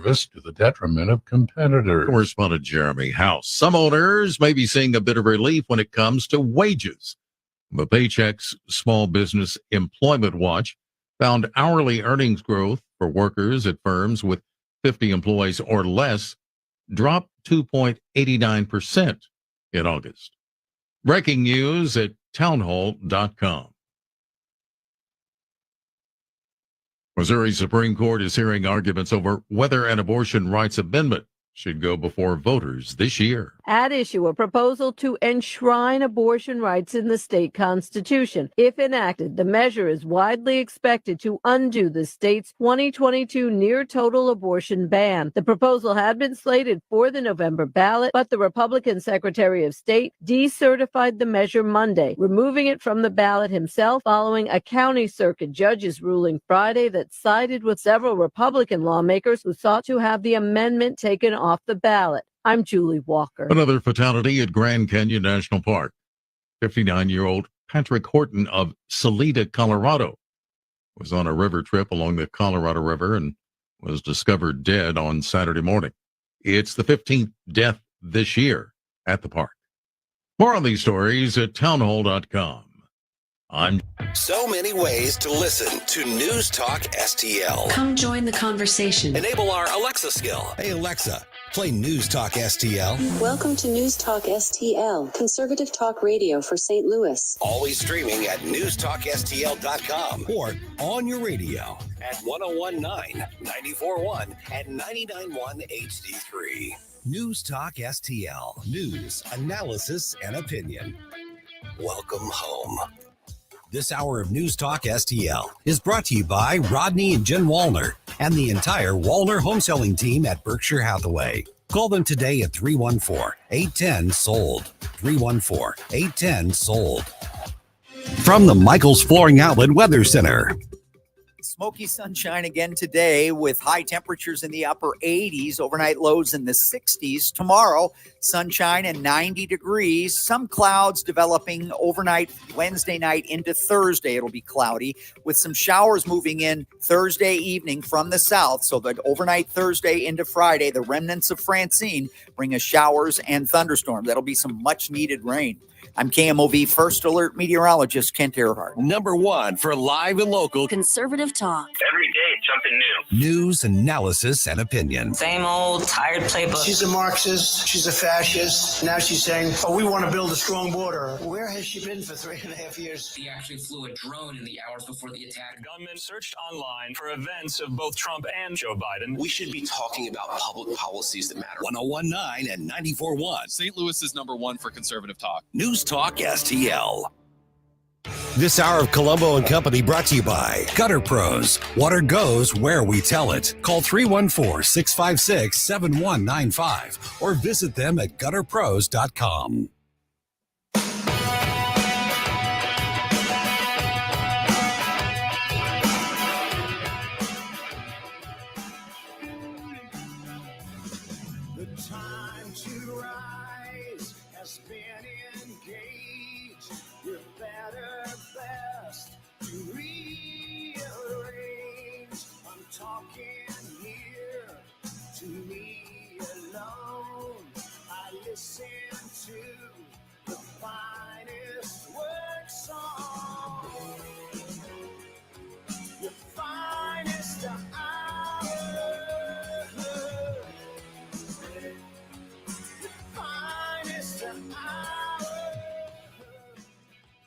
service to the detriment of competitors. Correspondent Jeremy House. Some owners may be seeing a bit of relief when it comes to wages. The Paychex Small Business Employment Watch found hourly earnings growth for workers at firms with 50 employees or less dropped 2.89% in August. Breaking news at townhall.com. Missouri Supreme Court is hearing arguments over whether an abortion rights amendment should go before voters this year. At issue, a proposal to enshrine abortion rights in the state constitution. If enacted, the measure is widely expected to undo the state's 2022 near-total abortion ban. The proposal had been slated for the November ballot, but the Republican Secretary of State decertified the measure Monday, removing it from the ballot himself following a county circuit judge's ruling Friday that sided with several Republican lawmakers who sought to have the amendment taken off the ballot. I'm Julie Walker. Another fatality at Grand Canyon National Park. 59-year-old Patrick Horton of Salida, Colorado, was on a river trip along the Colorado River and was discovered dead on Saturday morning. It's the 15th death this year at the park. More on these stories at townhall.com. So many ways to listen to News Talk STL. Come join the conversation. Enable our Alexa skill. Hey, Alexa, play News Talk STL. Welcome to News Talk STL, conservative talk radio for St. Louis. Always streaming at newstalkstl.com or on your radio at 1019, 94.1 and 99.1 HD3. News Talk STL. News, analysis, and opinion. Welcome home. This hour of News Talk STL is brought to you by Rodney and Jen Wallner and the entire Wallner home selling team at Berkshire Hathaway. Call them today at 314-810-SOLD. 314-810-SOLD. From the Michaels Flooring Outlet Weather Center. Smoky sunshine again today with high temperatures in the upper 80s, overnight lows in the 60s. Tomorrow, sunshine and 90 degrees. Some clouds developing overnight Wednesday night into Thursday. It'll be cloudy with some showers moving in Thursday evening from the south. So that overnight Thursday into Friday, the remnants of Francine bring us showers and thunderstorms. That'll be some much needed rain. I'm KMOV First Alert Meteorologist Kent Earhart. Number one for live and local Conservative talk. Every day, something new. News, analysis, and opinion. Same old tired playbook. She's a Marxist. She's a fascist. Now she's saying, oh, we want to build a strong border. Where has she been for 3.5 years? He actually flew a drone in the hours before the attack. Gunmen searched online for events of both Trump and Joe Biden. We should be talking about public policies that matter. 1019 and 94.1. St. Louis is number one for conservative talk. News Talk STL. This hour of Colombo Company brought to you by Gutter Pros. Water goes where we tell it. Call 314-656-7195 or visit them at gutterpros.com. The time to rise has been engaged. You're better, best to rearrange. I'm talking here to me alone. I listen to the finest work song. The finest hour.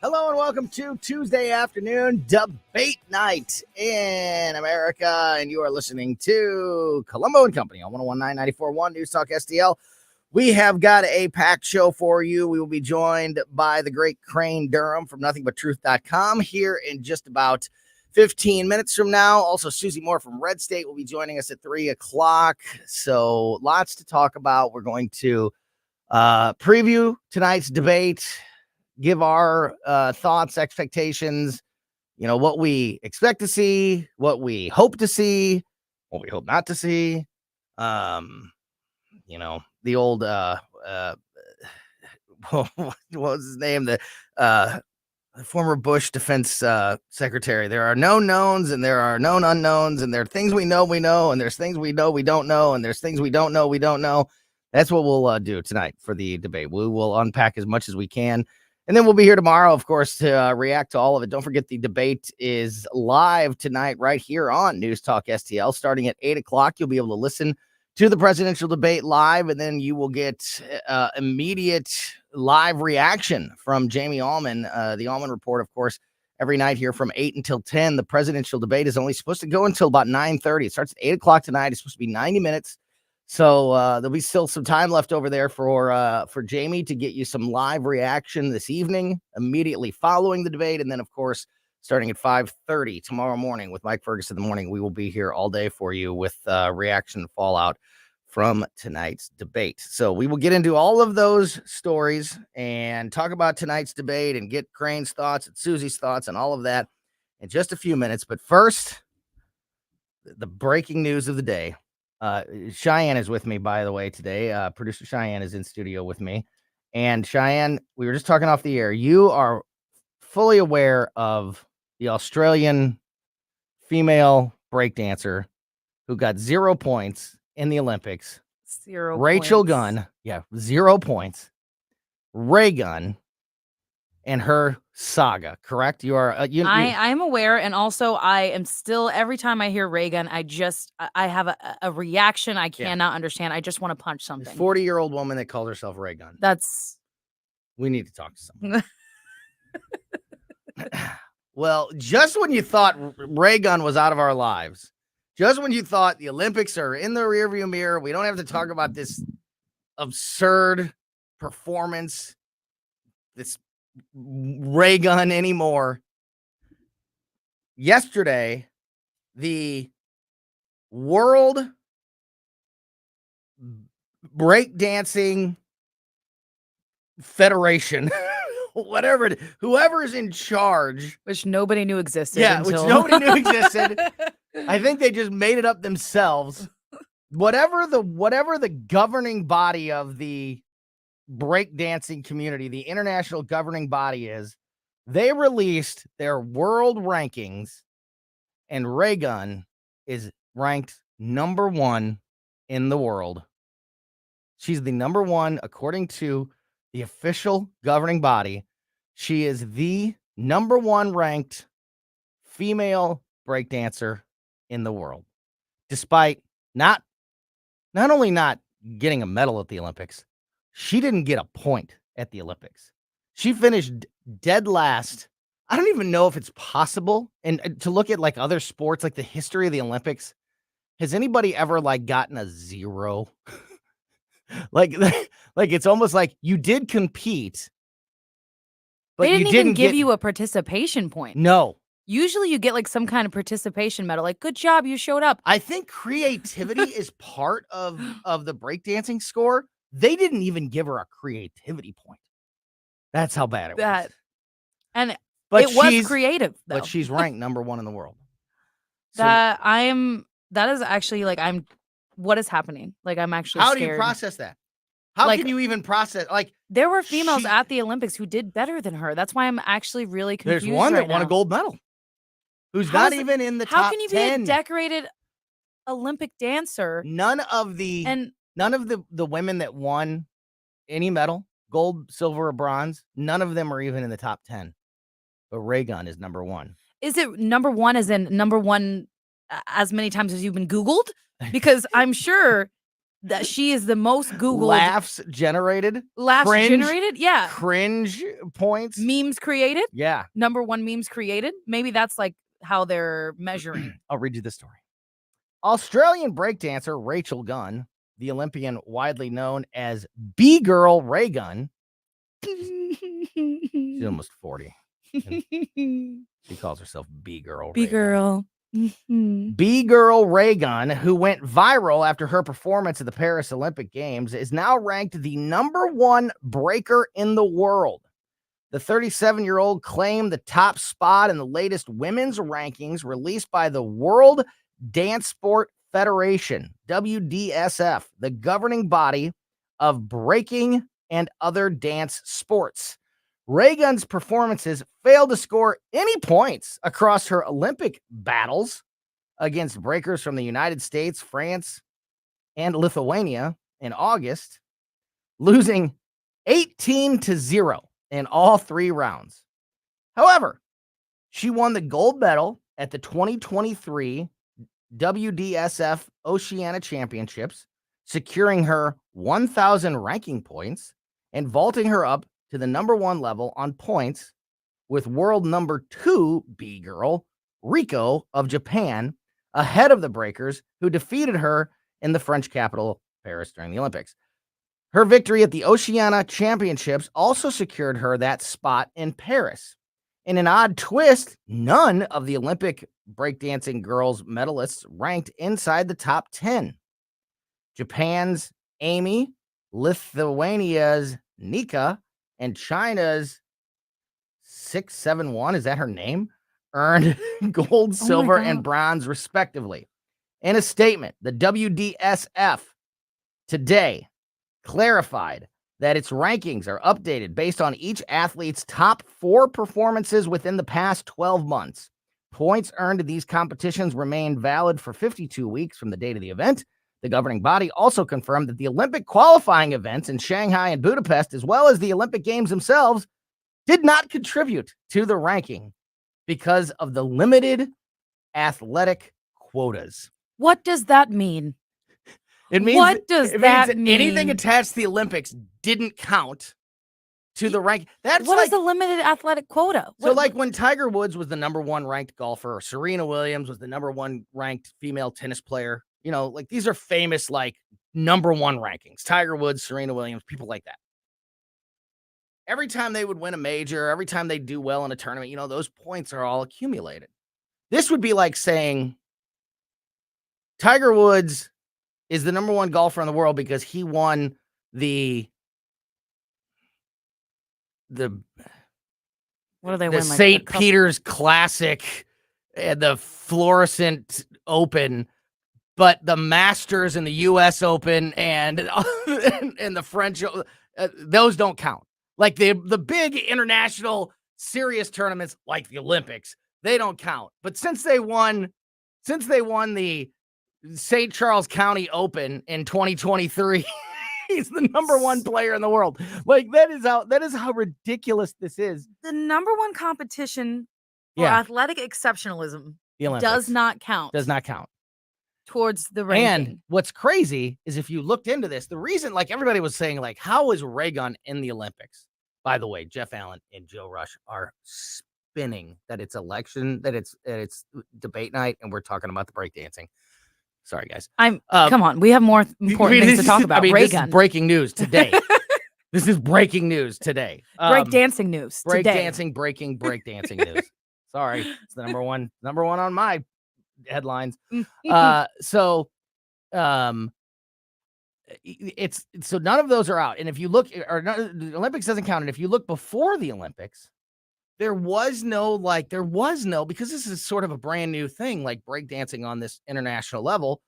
Hello and welcome to Tuesday afternoon debate night in America, and you are listening to Colombo Company on 101.9 94.1 News Talk STL. We have got a packed show for you. We will be joined by the great Crane Durham from NothingButTruth.com here in just about 15 minutes from now. Also, Susie Moore from Red State will be joining us at 3 o'clock. So lots to talk about. We're going to preview tonight's debate, give our thoughts, expectations, you know, what we expect to see, what we hope to see, what we hope not to see. You know, the old, what was his name? the former Bush defense secretary. There are known knowns and there are known unknowns, and there are things we know, and there's things we know we don't know, and there's things we don't know we don't know. That's what we'll do tonight for the debate. We will unpack as much as we can, and then we'll be here tomorrow, of course, to react to all of it. Don't forget the debate is live tonight right here on News Talk STL. Starting at 8 o'clock, you'll be able to listen to the presidential debate live, and then you will get immediate live reaction from Jamie Allman. The Allman Report, of course, every night here from 8 until 10. The presidential debate is only supposed to go until about 9:30. It starts at 8 o'clock tonight. It's supposed to be 90 minutes. So there'll be still some time left over there for Jamie to get you some live reaction this evening, immediately following the debate. And then, of course, starting at 5:30 tomorrow morning with Mike Ferguson in the morning, we will be here all day for you with reaction and fallout from tonight's debate. So we will get into all of those stories and talk about tonight's debate and get Crane's thoughts and Susie's thoughts and all of that in just a few minutes. But first, the breaking news of the day. Cheyenne is with me, by the way, today. Producer Cheyenne is in studio with me. And Cheyenne, we were just talking off the air. You are fully aware of the Australian female breakdancer who got 0 points in the Olympics. 0 Rachel points. Gunn. Yeah, 0 points. Ray Gunn and her saga, correct? You are I'm aware, and also I am still, every time I hear Reagan, I have a reaction I cannot understand. I just want to punch something. 40-year-old woman that calls herself Ray Gunn. We need to talk to someone. Well, just when you thought Ray Gunn was out of our lives, just when you thought the Olympics are in the rearview mirror, we don't have to talk about this absurd performance, this Ray Gunn anymore. Yesterday, the World Breakdancing Federation, whoever's in charge, which nobody knew existed. Which nobody knew existed. I think they just made it up themselves. Whatever the governing body of the breakdancing community, the international governing body is, they released their world rankings, and Ray Gunn is ranked number 1 in the world. She's the number 1 according to the official governing body. She is the number 1 ranked female breakdancer in the world, despite not only not getting a medal at the Olympics, she didn't get a point at the Olympics. She finished dead last. I don't even know if it's possible. And to look at like other sports, like the history of the Olympics, has anybody ever like gotten a 0? like it's almost like you did compete, but they you didn't even give you a participation point. No. Usually you get like some kind of participation medal, like good job, you showed up. I think creativity is part of the breakdancing score. They didn't even give her a creativity point. That's how bad it was. And but it was creative, though. But she's ranked number 1 in the world. That is actually like, what is happening? Like, I'm actually How scared. do you process that? How can you even process? Like, there were females at the Olympics who did better than her. That's why I'm actually really confused. There's one right that won now. a gold medal, who's not even in the top 10. How can you be a decorated Olympic dancer? None of the women that won any medal, gold, silver, or bronze, none of them are even in the top 10. But Ray Gunn is number 1. Is it number 1 as in number 1 as many times as you've been Googled? Because I'm sure that she is the most Googled. Laughs generated? Yeah. Cringe points? Memes created? Yeah. Number 1 memes created? Maybe that's like how they're measuring. I'll read you the story. Australian breakdancer Rachel Gunn, the Olympian widely known as B-Girl Ray Gunn. She's almost 40. She calls herself B-Girl. B-Girl. B-Girl Ray Gunn, who went viral after her performance at the Paris Olympic Games, is now ranked the number 1 breaker in the world. The 37-year-old claimed the top spot in the latest women's rankings released by the World Dance Sport Federation, WDSF, the governing body of breaking and other dance sports. Reagan's performances failed to score any points across her Olympic battles against breakers from the United States, France, and Lithuania in August, losing 18-0 in all 3 rounds. However, she won the gold medal at the 2023 WDSF Oceania Championships, securing her 1,000 ranking points and vaulting her up to the number 1 level on points with world number 2 B-girl, Rico of Japan, ahead of the breakers who defeated her in the French capital, Paris, during the Olympics. Her victory at the Oceania Championships also secured her that spot in Paris. In an odd twist, none of the Olympic breakdancing girls medalists ranked inside the top 10. Japan's Amy, Lithuania's Nika, and China's 671, is that her name? Earned gold, silver, and bronze, respectively. In a statement, the WDSF today clarified that its rankings are updated based on each athlete's top 4 performances within the past 12 months. Points earned in these competitions remain valid for 52 weeks from the date of the event. The governing body also confirmed that the Olympic qualifying events in Shanghai and Budapest, as well as the Olympic Games themselves, did not contribute to the ranking because of the limited athletic quotas. What does that mean? It means what does that mean? Anything attached to the Olympics didn't count to the rank. That's what like, is the limited athletic quota? So like when Tiger Woods was the number 1 ranked golfer, or Serena Williams was the number 1 ranked female tennis player, you know, like these are famous, like number 1 rankings. Tiger Woods, Serena Williams, people like that. Every time they would win a major, every time they do well in a tournament, you know, those points are all accumulated. This would be like saying Tiger Woods is the number 1 golfer in the world because he won the what do they the win? St. Peter's Classic and the Florissant Open, but the Masters and the U.S. Open and the French, those don't count. Like the big international serious tournaments like the Olympics, they don't count. But since they won the St. Charles County Open in 2023, he's the number 1 player in the world. Like that is how ridiculous this is. The number 1 competition for athletic exceptionalism does not count. Does not count towards the ranking. And what's crazy is if you looked into this, the reason, like everybody was saying, like, how is Ray Gun in the Olympics? By the way, Jeff Allen and Joe Rush are spinning that it's election, that it's debate night, and we're talking about the breakdancing. Sorry, guys. Come on. We have more important things to talk about. This is breaking news today. This is breaking news today. Breakdancing news today. Breakdancing news. Sorry, it's the number one on my headlines. It's so none of those are out. And if you look, the Olympics doesn't count. And if you look before the Olympics, there was no, because this is sort of a brand new thing, like breakdancing on this international level,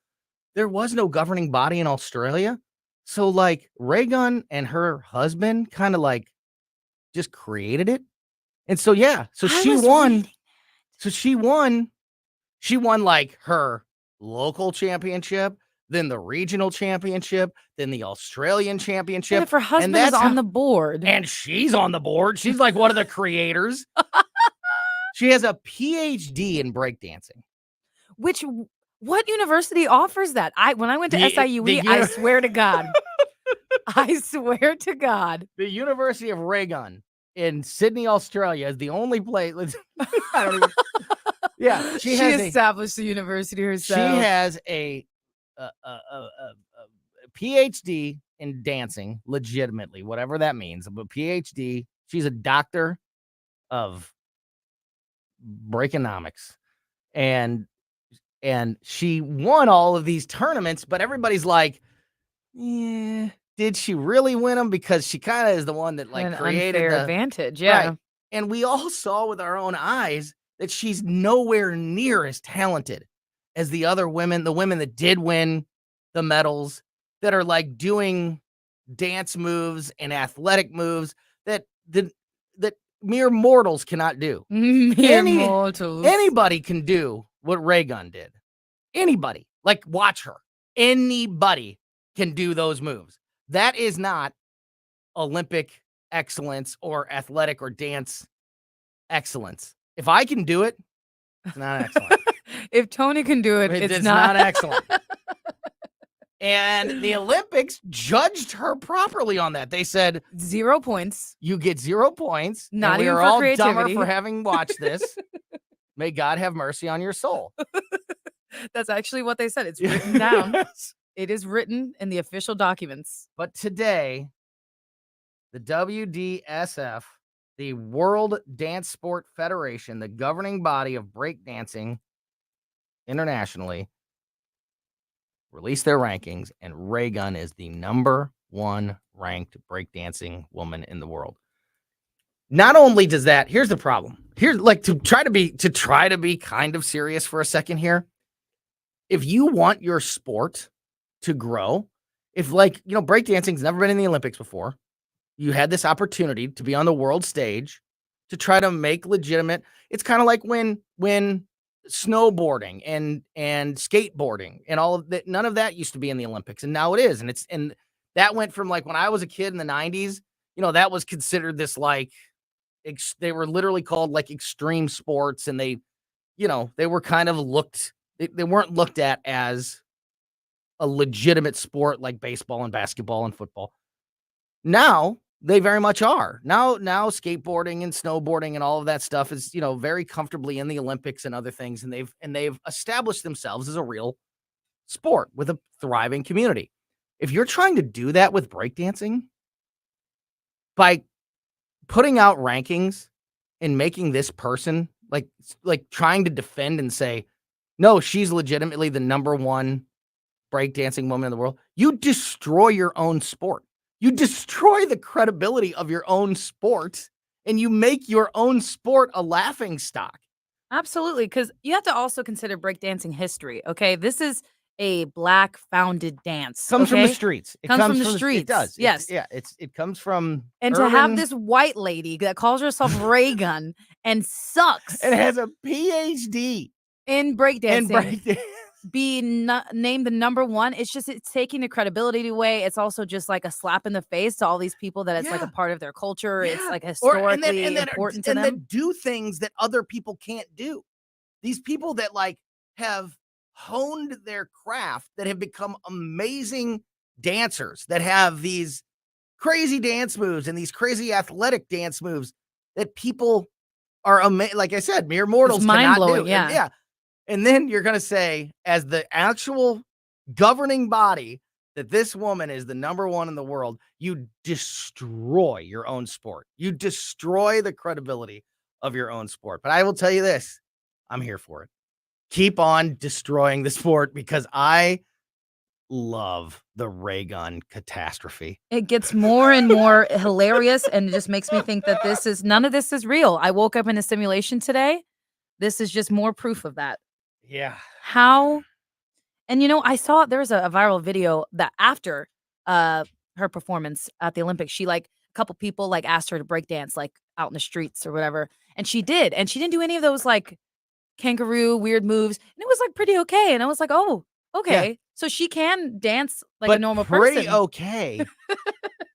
there was no governing body in Australia. So like Reagan and her husband kind of like just created it. And so, she won. So she won like her local championship, then the regional championship, then the Australian championship. And if her husband is on the board. And she's on the board. She's like one of the creators. She has a PhD in breakdancing. What university offers that? When I went to SIUE, I swear to God. I swear to God. The University of Reagan in Sydney, Australia is the only place. I don't even. Yeah, she established the university herself. She has a PhD in dancing, legitimately, whatever that means. A PhD. She's a doctor of breakonomics, and she won all of these tournaments. But everybody's like, yeah, did she really win them? Because she kind of is the one that like created the advantage. Yeah, right. And we all saw with our own eyes that she's nowhere near as talented as the other women, the women that did win the medals, that are like doing dance moves and athletic moves that that mere mortals cannot do. Mere mortals. Anybody can do what Ray Gun did. Anybody. Like, watch her. Anybody can do those moves. That is not Olympic excellence or athletic or dance excellence. If I can do it, it's not excellent. If Tony can do it, it's not excellent. And the Olympics judged her properly on that. They said 0 points. You get 0 points. Not and we even are for all creativity. dumber for having watched this. May God have mercy on your soul. That's actually what they said. It's written down. It is written in the official documents. But today, the WDSF, the World Dance Sport Federation, the governing body of breakdancing internationally, released their rankings, and Ray Gun is the number 1 ranked breakdancing woman in the world. Not only does that, here's the problem. Here's like to try to be kind of serious for a second here. If you want your sport to grow, if breakdancing's never been in the Olympics before, you had this opportunity to be on the world stage to try to make legitimate. It's kind of like when snowboarding and skateboarding and all of that, none of that used to be in the Olympics, and now it is. And that went from like when I was a kid in the 90s, that was considered this like they were literally called like extreme sports, and they were kind of they weren't looked at as a legitimate sport like baseball and basketball and football. Now they very much are. Now skateboarding and snowboarding and all of that stuff is, very comfortably in the Olympics and other things. And they've established themselves as a real sport with a thriving community. If you're trying to do that with breakdancing by putting out rankings and making this person like trying to defend and say, no, she's legitimately the number 1 breakdancing woman in the world, you destroy your own sport. You destroy the credibility of your own sport, and you make your own sport a laughing stock. Absolutely, because you have to also consider breakdancing history, okay? This is a Black-founded dance. Comes from the streets. It comes from the streets. It does. Yes. It comes from And to have this white lady that calls herself Ray Gun and sucks and has a PhD in breakdancing. Be named the number 1. It's taking the credibility away. It's also just like a slap in the face to all these people that it's like a part of their culture. Yeah. It's like historically important to them. And then do things that other people can't do. These people that like have honed their craft, that have become amazing dancers, that have these crazy dance moves and these crazy athletic dance moves that people are like I said, mere mortals cannot do. Yeah. And then you're going to say, as the actual governing body, that this woman is the number 1 in the world. You destroy your own sport. You destroy the credibility of your own sport. But I will tell you this, I'm here for it. Keep on destroying the sport, because I love the Ray Gun catastrophe. It gets more and more hilarious, and it just makes me think that none of this is real. I woke up in a simulation today. This is just more proof of that. Yeah. How? And I saw there was a viral video that after her performance at the Olympics, she a couple people asked her to break dance out in the streets or whatever, and she did, and she didn't do any of those kangaroo weird moves, and it was pretty okay. And I was like, oh, okay, yeah. So she can dance like a normal person. Pretty okay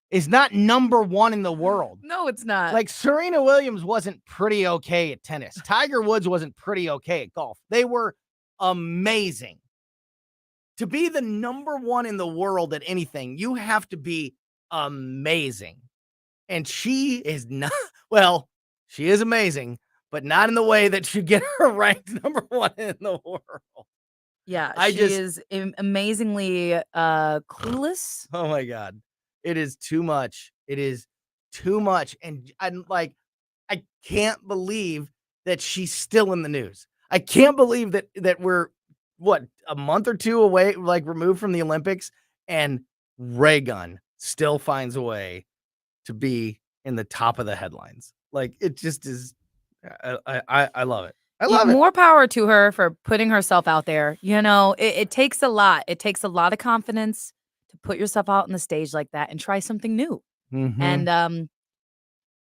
is not number 1 in the world. No, it's not. Like Serena Williams wasn't pretty okay at tennis. Tiger Woods wasn't pretty okay at golf. They were amazing. To be the number 1 in the world at anything, you have to be amazing. And she is not, well, she is amazing, but not in the way that should get her ranked number 1 in the world. Yeah, she is amazingly clueless. Oh my God. It is too much. It is too much. And I'm like, I can't believe that she's still in the news. I can't believe that we're a month or 2 away, removed from the Olympics, and Ray Gun still finds a way to be in the top of the headlines. Like, it just is. I love it. I love it. More power to her for putting herself out there. It takes a lot. It takes a lot of confidence to put yourself out on the stage like that and try something new. Mm-hmm. And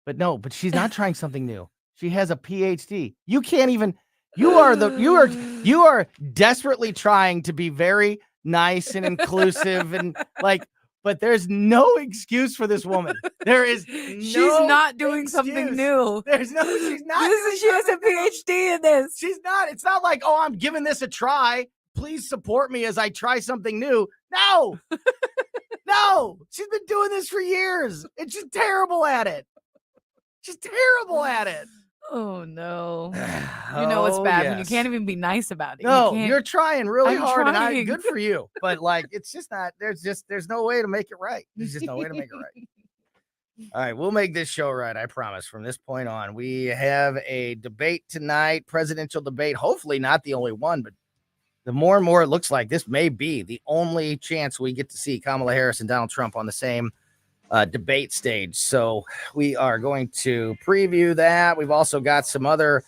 But she's not trying something new. She has a PhD. You can't even. You are desperately trying to be very nice and inclusive and like. But there's no excuse for this woman. There is She's no not doing something excuse. new. She's not. She has a PhD in this. She's not. It's not like, oh, I'm giving this a try. Please support me as I try something new. No. No. She's been doing this for years. And she's terrible at it. She's terrible at it. Oh no. You know it's bad when you can't even be nice about it. No, you're trying really I'm hard trying. and good for you. But like it's just not there's no way to make it right. There's just no way to make it right. All right, we'll make this show right, I promise. From this point on, we have a debate tonight, presidential debate. Hopefully not the only one, but the more and more it looks like this may be the only chance we get to see Kamala Harris and Donald Trump on the same debate stage. So we are going to preview that. We've also got some other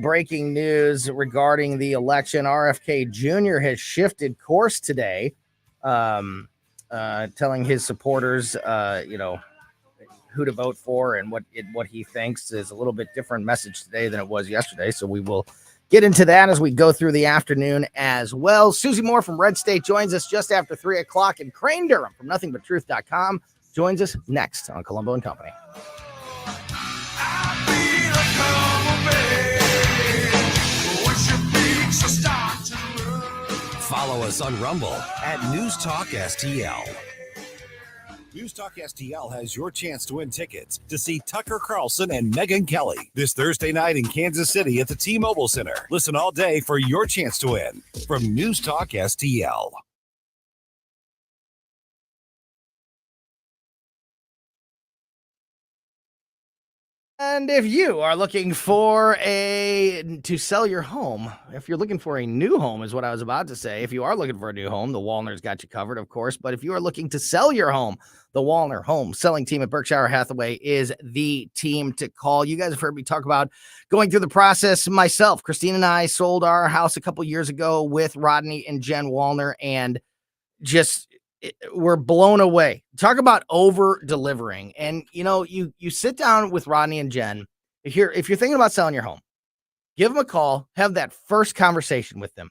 breaking news regarding the election. RFK Jr. has shifted course today, telling his supporters, who to vote for and what he thinks is a little bit different message today than it was yesterday. So we will get into that as we go through the afternoon as well. Susie Moore from Red State joins us just after 3 o'clock, and Crane Durham from nothingbutTruth.com joins us next on Colombo and Company. Follow us on Rumble at News Talk STL. News Talk STL has your chance to win tickets to see Tucker Carlson and Megyn Kelly this Thursday night in Kansas City at the T-Mobile Center. Listen all day for your chance to win from News Talk STL. And if you are looking for to sell your home, if you're looking for a new home is what I was about to say. If you are looking for a new home, the Wallner's got you covered, of course. But if you are looking to sell your home, the Wallner Home Selling Team at Berkshire Hathaway is the team to call. You guys have heard me talk about going through the process myself. Christine and I sold our house a couple years ago with Rodney and Jen Wallner, and just we're blown away. Talk about over delivering. And you sit down with Rodney and Jen. If you're thinking about selling your home, give them a call, have that first conversation with them.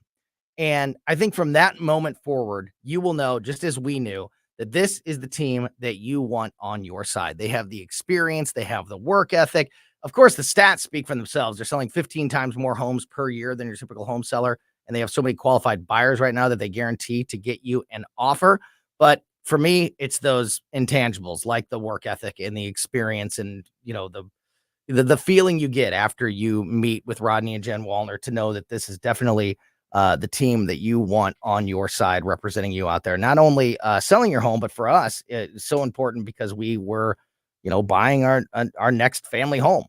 And I think from that moment forward, you will know, just as we knew, that this is the team that you want on your side. They have the experience, they have the work ethic. Of course, the stats speak for themselves. They're selling 15 times more homes per year than your typical home seller. And they have so many qualified buyers right now that they guarantee to get you an offer. But for me, it's those intangibles like the work ethic and the experience and, the feeling you get after you meet with Rodney and Jen Wallner to know that this is definitely the team that you want on your side representing you out there. Not only selling your home, but for us, it's so important because we were, buying our next family home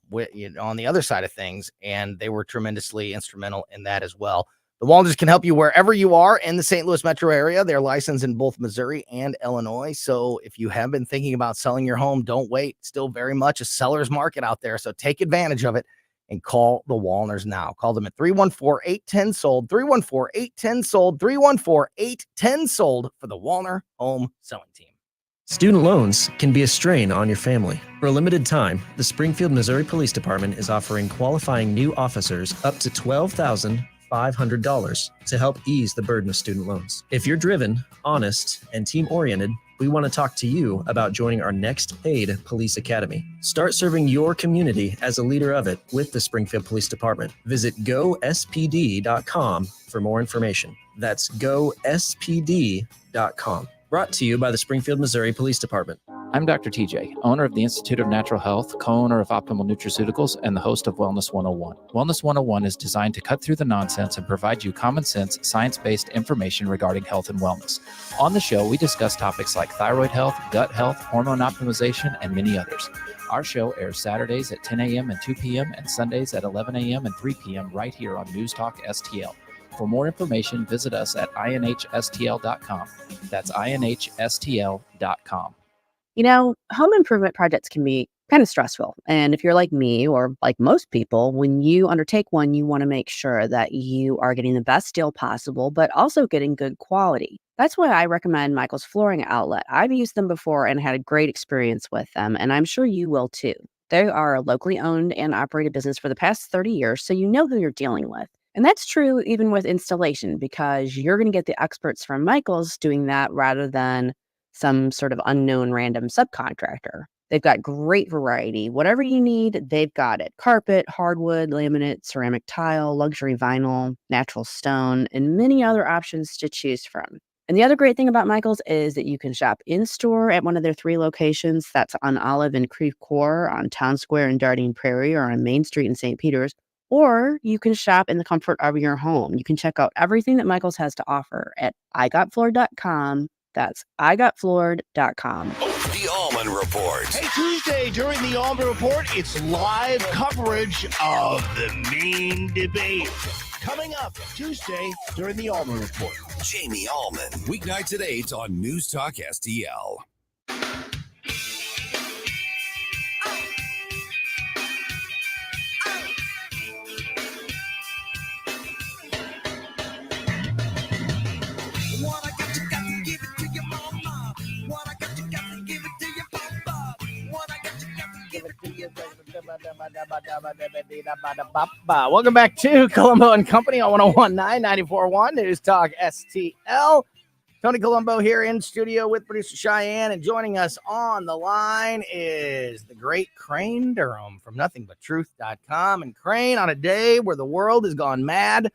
on the other side of things. And they were tremendously instrumental in that as well. The Wallners can help you wherever you are in the St. Louis metro area. They're licensed in both Missouri and Illinois. So if you have been thinking about selling your home, don't wait. Still very much a seller's market out there. So take advantage of it and call the Wallners now. Call them at 314-810-SOLD, 314-810-SOLD, 314-810-SOLD for the Wallner Home Selling Team. Student loans can be a strain on your family. For a limited time, the Springfield, Missouri Police Department is offering qualifying new officers up to $12,500 to help ease the burden of student loans. If you're driven, honest, and team-oriented, we want to talk to you about joining our next paid police academy. Start serving your community as a leader of it with the Springfield Police Department. Visit gospd.com for more information. That's gospd.com. Brought to you by the Springfield, Missouri Police Department. I'm Dr. TJ, owner of the Institute of Natural Health, co-owner of Optimal Nutraceuticals, and the host of Wellness 101. Wellness 101 is designed to cut through the nonsense and provide you common sense, science-based information regarding health and wellness. On the show, we discuss topics like thyroid health, gut health, hormone optimization, and many others. Our show airs Saturdays at 10 a.m. and 2 p.m. and Sundays at 11 a.m. and 3 p.m. right here on News Talk STL. For more information, visit us at inhstl.com. That's inhstl.com. Home improvement projects can be kind of stressful. And if you're like me or like most people, when you undertake one, you want to make sure that you are getting the best deal possible, but also getting good quality. That's why I recommend Michael's Flooring Outlet. I've used them before and had a great experience with them, and I'm sure you will too. They are a locally owned and operated business for the past 30 years, so you know who you're dealing with. And that's true even with installation because you're going to get the experts from Michaels doing that rather than some sort of unknown random subcontractor. They've got great variety. Whatever you need, they've got it. Carpet, hardwood, laminate, ceramic tile, luxury vinyl, natural stone, and many other options to choose from. And the other great thing about Michaels is that you can shop in-store at one of their 3 locations. That's on Olive and Creve Coeur, on Town Square in Dardine Prairie, or on Main Street in St. Peters. Or you can shop in the comfort of your home. You can check out everything that Michaels has to offer at igotfloored.com. That's igotfloored.com. The Allman Report. Hey, Tuesday during the Allman Report, it's live coverage of the main debate. Coming up Tuesday during the Allman Report. Jamie Allman. Weeknights at 8 on News Talk STL. Welcome back to Colombo Company on 101.9 94.1 News Talk STL. Tony Colombo here in studio with producer Cheyenne, and joining us on the line is the great Crane Durham from nothingbutTruth.com. And Crane, on a day where the world has gone mad,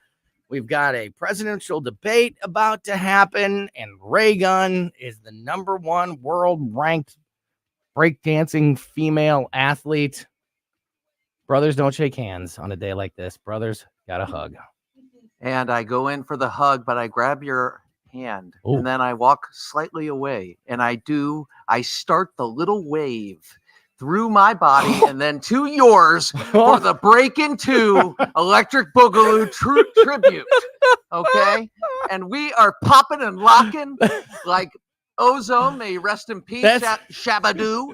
we've got a presidential debate about to happen, and Ray Gunn is the #1 world-ranked breakdancing female athlete. Brothers don't shake hands on a day like this. Brothers got a hug. And I go in for the hug, but I grab your hand Ooh. and then I walk slightly away. And I start the little wave through my body and then to yours for the Break Into Electric Boogaloo tribute. Okay? And we are popping and locking like Ozone, may rest in peace, Shabadoo.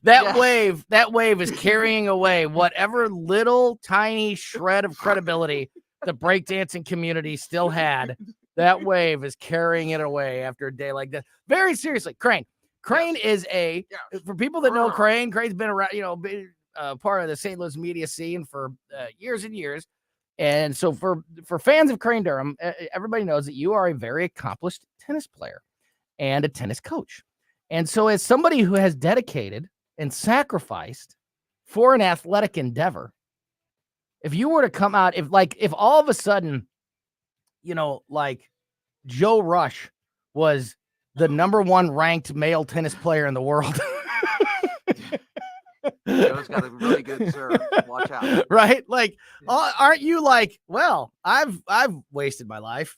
That wave is carrying away whatever little tiny shred of credibility the breakdancing community still had. That wave is carrying it away after a day like this. Very seriously, Crane. Crane is for people that know Crane, Crane's been around, part of the St. Louis media scene for years and years. And so for fans of Crane Durham, everybody knows that you are a very accomplished tennis player and a tennis coach. And so as somebody who has dedicated and sacrificed for an athletic endeavor, if you were to come out, if all of a sudden, Joe Rush was the #1 ranked male tennis player in the world. Joe's got a really good serve. Watch out. Right? Aren't you like, well, I've wasted my life.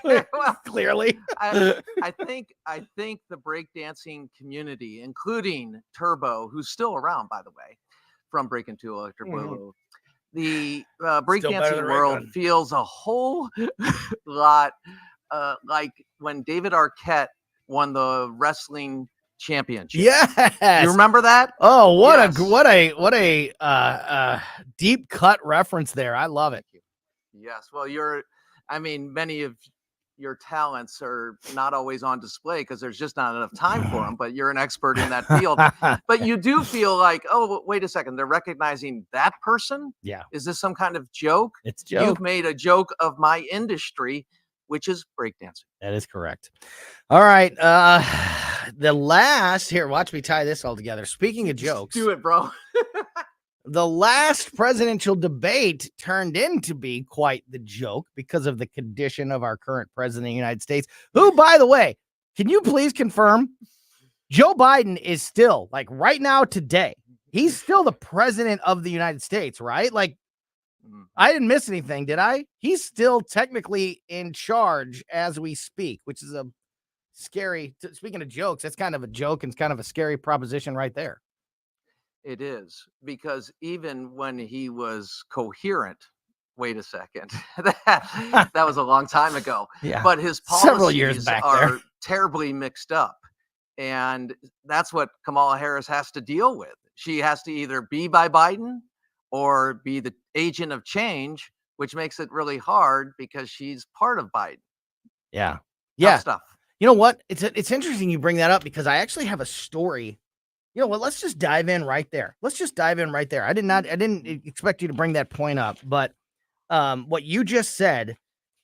Well, clearly. I think the breakdancing community, including Turbo, who's still around, by the way, from Break Into Electric Boogaloo, the breakdancing world feels a whole lot like when David Arquette won the wrestling championship. Yes. You remember that? Oh, what a deep cut reference there. I love it. Yes. Well, many of your talents are not always on display because there's just not enough time for them, but you're an expert in that field. But you do feel like, oh, wait a second, they're recognizing that person? Yeah. Is this some kind of joke? It's a joke. You've made a joke of my industry, which is breakdancing. That is correct. All right. Here, watch me tie this all together. Speaking of jokes. Do it, bro. The last presidential debate turned into be quite the joke because of the condition of our current president of the United States, who, by the way, can you please confirm Joe Biden is still, right now, today, he's still the president of the United States, right? I didn't miss anything, did I? He's still technically in charge as we speak, which is a scary, speaking of jokes, that's kind of a joke and it's kind of a scary proposition right there. It is, because even when he was coherent, wait a second, that was a long time ago. Yeah. But his Several years policies back are there. terribly mixed up. And that's what Kamala Harris has to deal with. She has to either be by Biden or be the agent of change, which makes it really hard because she's part of Biden. Yeah. Tough stuff. You know what? It's interesting you bring that up because I actually have a story You know what? Let's just dive in right there. I didn't expect you to bring that point up, but what you just said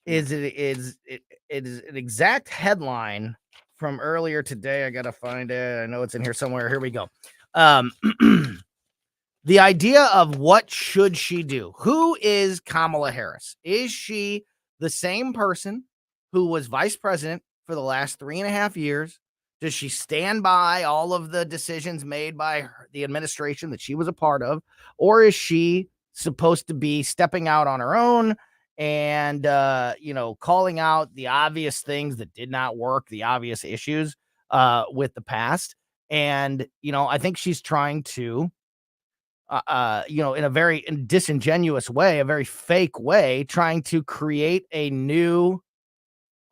is it is an exact headline from earlier today. I gotta find it. I know it's in here somewhere. Here we go. The idea of what should she do? Who is Kamala Harris? Is she the same person who was vice president for the last 3.5 years? Does she stand by all of the decisions made by the administration that she was a part of? Or is she supposed to be stepping out on her own and, calling out the obvious things that did not work, the obvious issues with the past? And, I think she's trying to, in a very disingenuous way, a very fake way, trying to create a new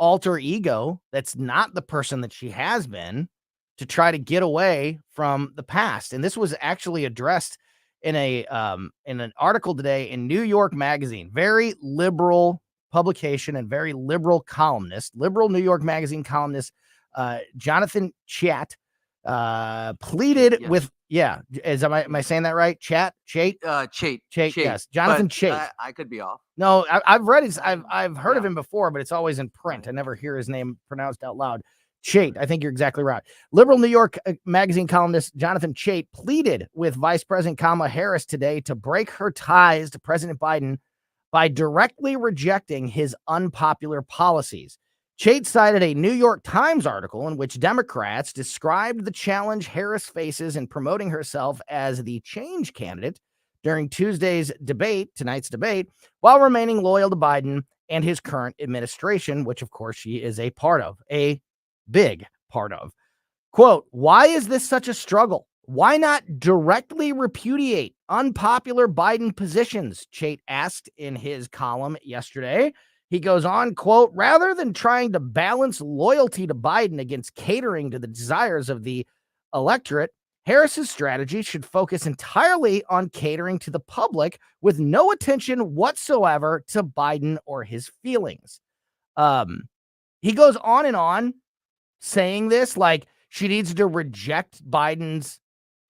alter ego that's not the person that she has been, to try to get away from the past. And this was actually addressed in an article today in New York Magazine, very liberal publication and very liberal columnist, liberal New York Magazine columnist, Jonathan Chait, pleaded with, am I saying that right? Chait, yes, Jonathan Chait. I could be off. No, I've read his, I've heard of him before, but it's always in print. I never hear his name pronounced out loud. Chait, I think you're exactly right. Liberal New York Magazine columnist Jonathan Chait pleaded with Vice President Kamala Harris today to break her ties to President Biden by directly rejecting his unpopular policies. Chait cited a New York Times article in which Democrats described the challenge Harris faces in promoting herself as the change candidate during tonight's debate, while remaining loyal to Biden and his current administration, which of course she is a part of, a big part of. Quote, why is this such a struggle? Why not directly repudiate unpopular Biden positions? Chait asked in his column yesterday. He goes on, quote, rather than trying to balance loyalty to Biden against catering to the desires of the electorate, Harris's strategy should focus entirely on catering to the public with no attention whatsoever to Biden or his feelings. He goes on and on saying this, like she needs to reject Biden's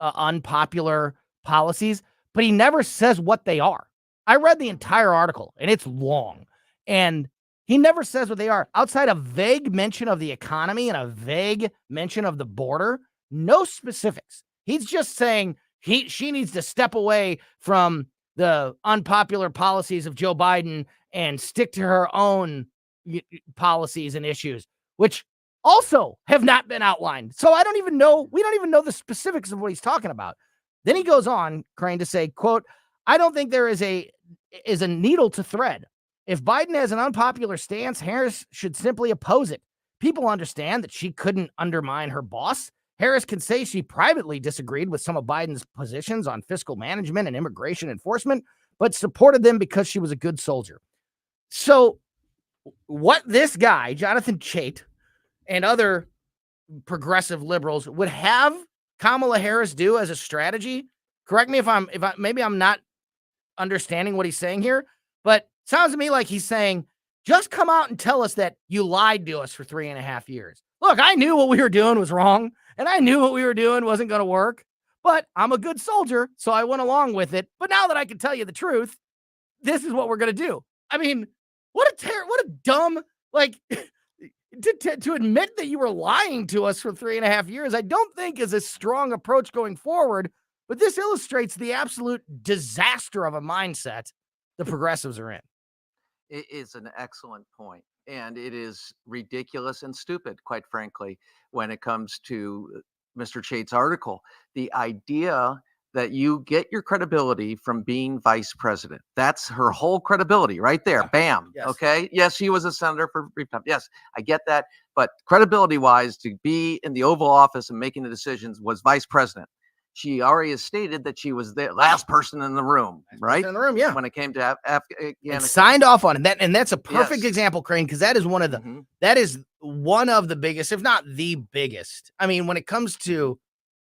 unpopular policies, but he never says what they are. I read the entire article and it's long. And he never says what they are. Outside a vague mention of the economy and a vague mention of the border, no specifics. He's just saying she needs to step away from the unpopular policies of Joe Biden and stick to her own policies and issues, which also have not been outlined. So we don't even know the specifics of what he's talking about. Then he goes on, Crane, to say, quote, I don't think there is a needle to thread. If Biden has an unpopular stance, Harris should simply oppose it. People understand that she couldn't undermine her boss. Harris can say she privately disagreed with some of Biden's positions on fiscal management and immigration enforcement, but supported them because she was a good soldier. So what this guy, Jonathan Chait, and other progressive liberals would have Kamala Harris do as a strategy, correct me if maybe I'm not understanding what he's saying here, but sounds to me like he's saying, just come out and tell us that you lied to us for 3.5 years. Look, I knew what we were doing was wrong, and I knew what we were doing wasn't going to work, but I'm a good soldier, so I went along with it. But now that I can tell you the truth, this is what we're going to do. I mean, what a dumb, like, to admit that you were lying to us for 3.5 years, I don't think is a strong approach going forward, but this illustrates the absolute disaster of a mindset the progressives are in. It is an excellent point, and it is ridiculous and stupid, quite frankly, when it comes to Mr. Chait's article. The idea that you get your credibility from being vice president. That's her whole credibility right there. Bam. Yes. Okay. Yes, she was a senator for a brief time. Yes, I get that. But credibility wise, to be in the Oval Office and making the decisions was vice president. She already has stated that she was the last person in the room, right? In the room, yeah. When it came to And signed off on it. And that's a perfect example, Crane, because that is one of the biggest, if not the biggest. I mean, when it comes to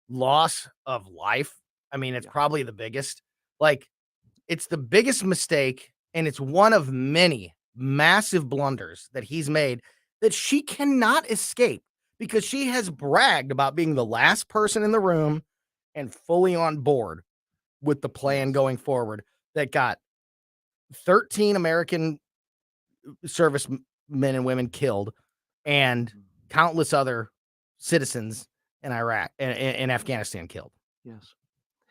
loss of life, I mean, it's probably the biggest. Like, it's the biggest mistake, and it's one of many massive blunders that he's made that she cannot escape, because she has bragged about being the last person in the room and fully on board with the plan going forward that got 13 American servicemen and women killed and countless other citizens in Iraq and Afghanistan killed. Yes.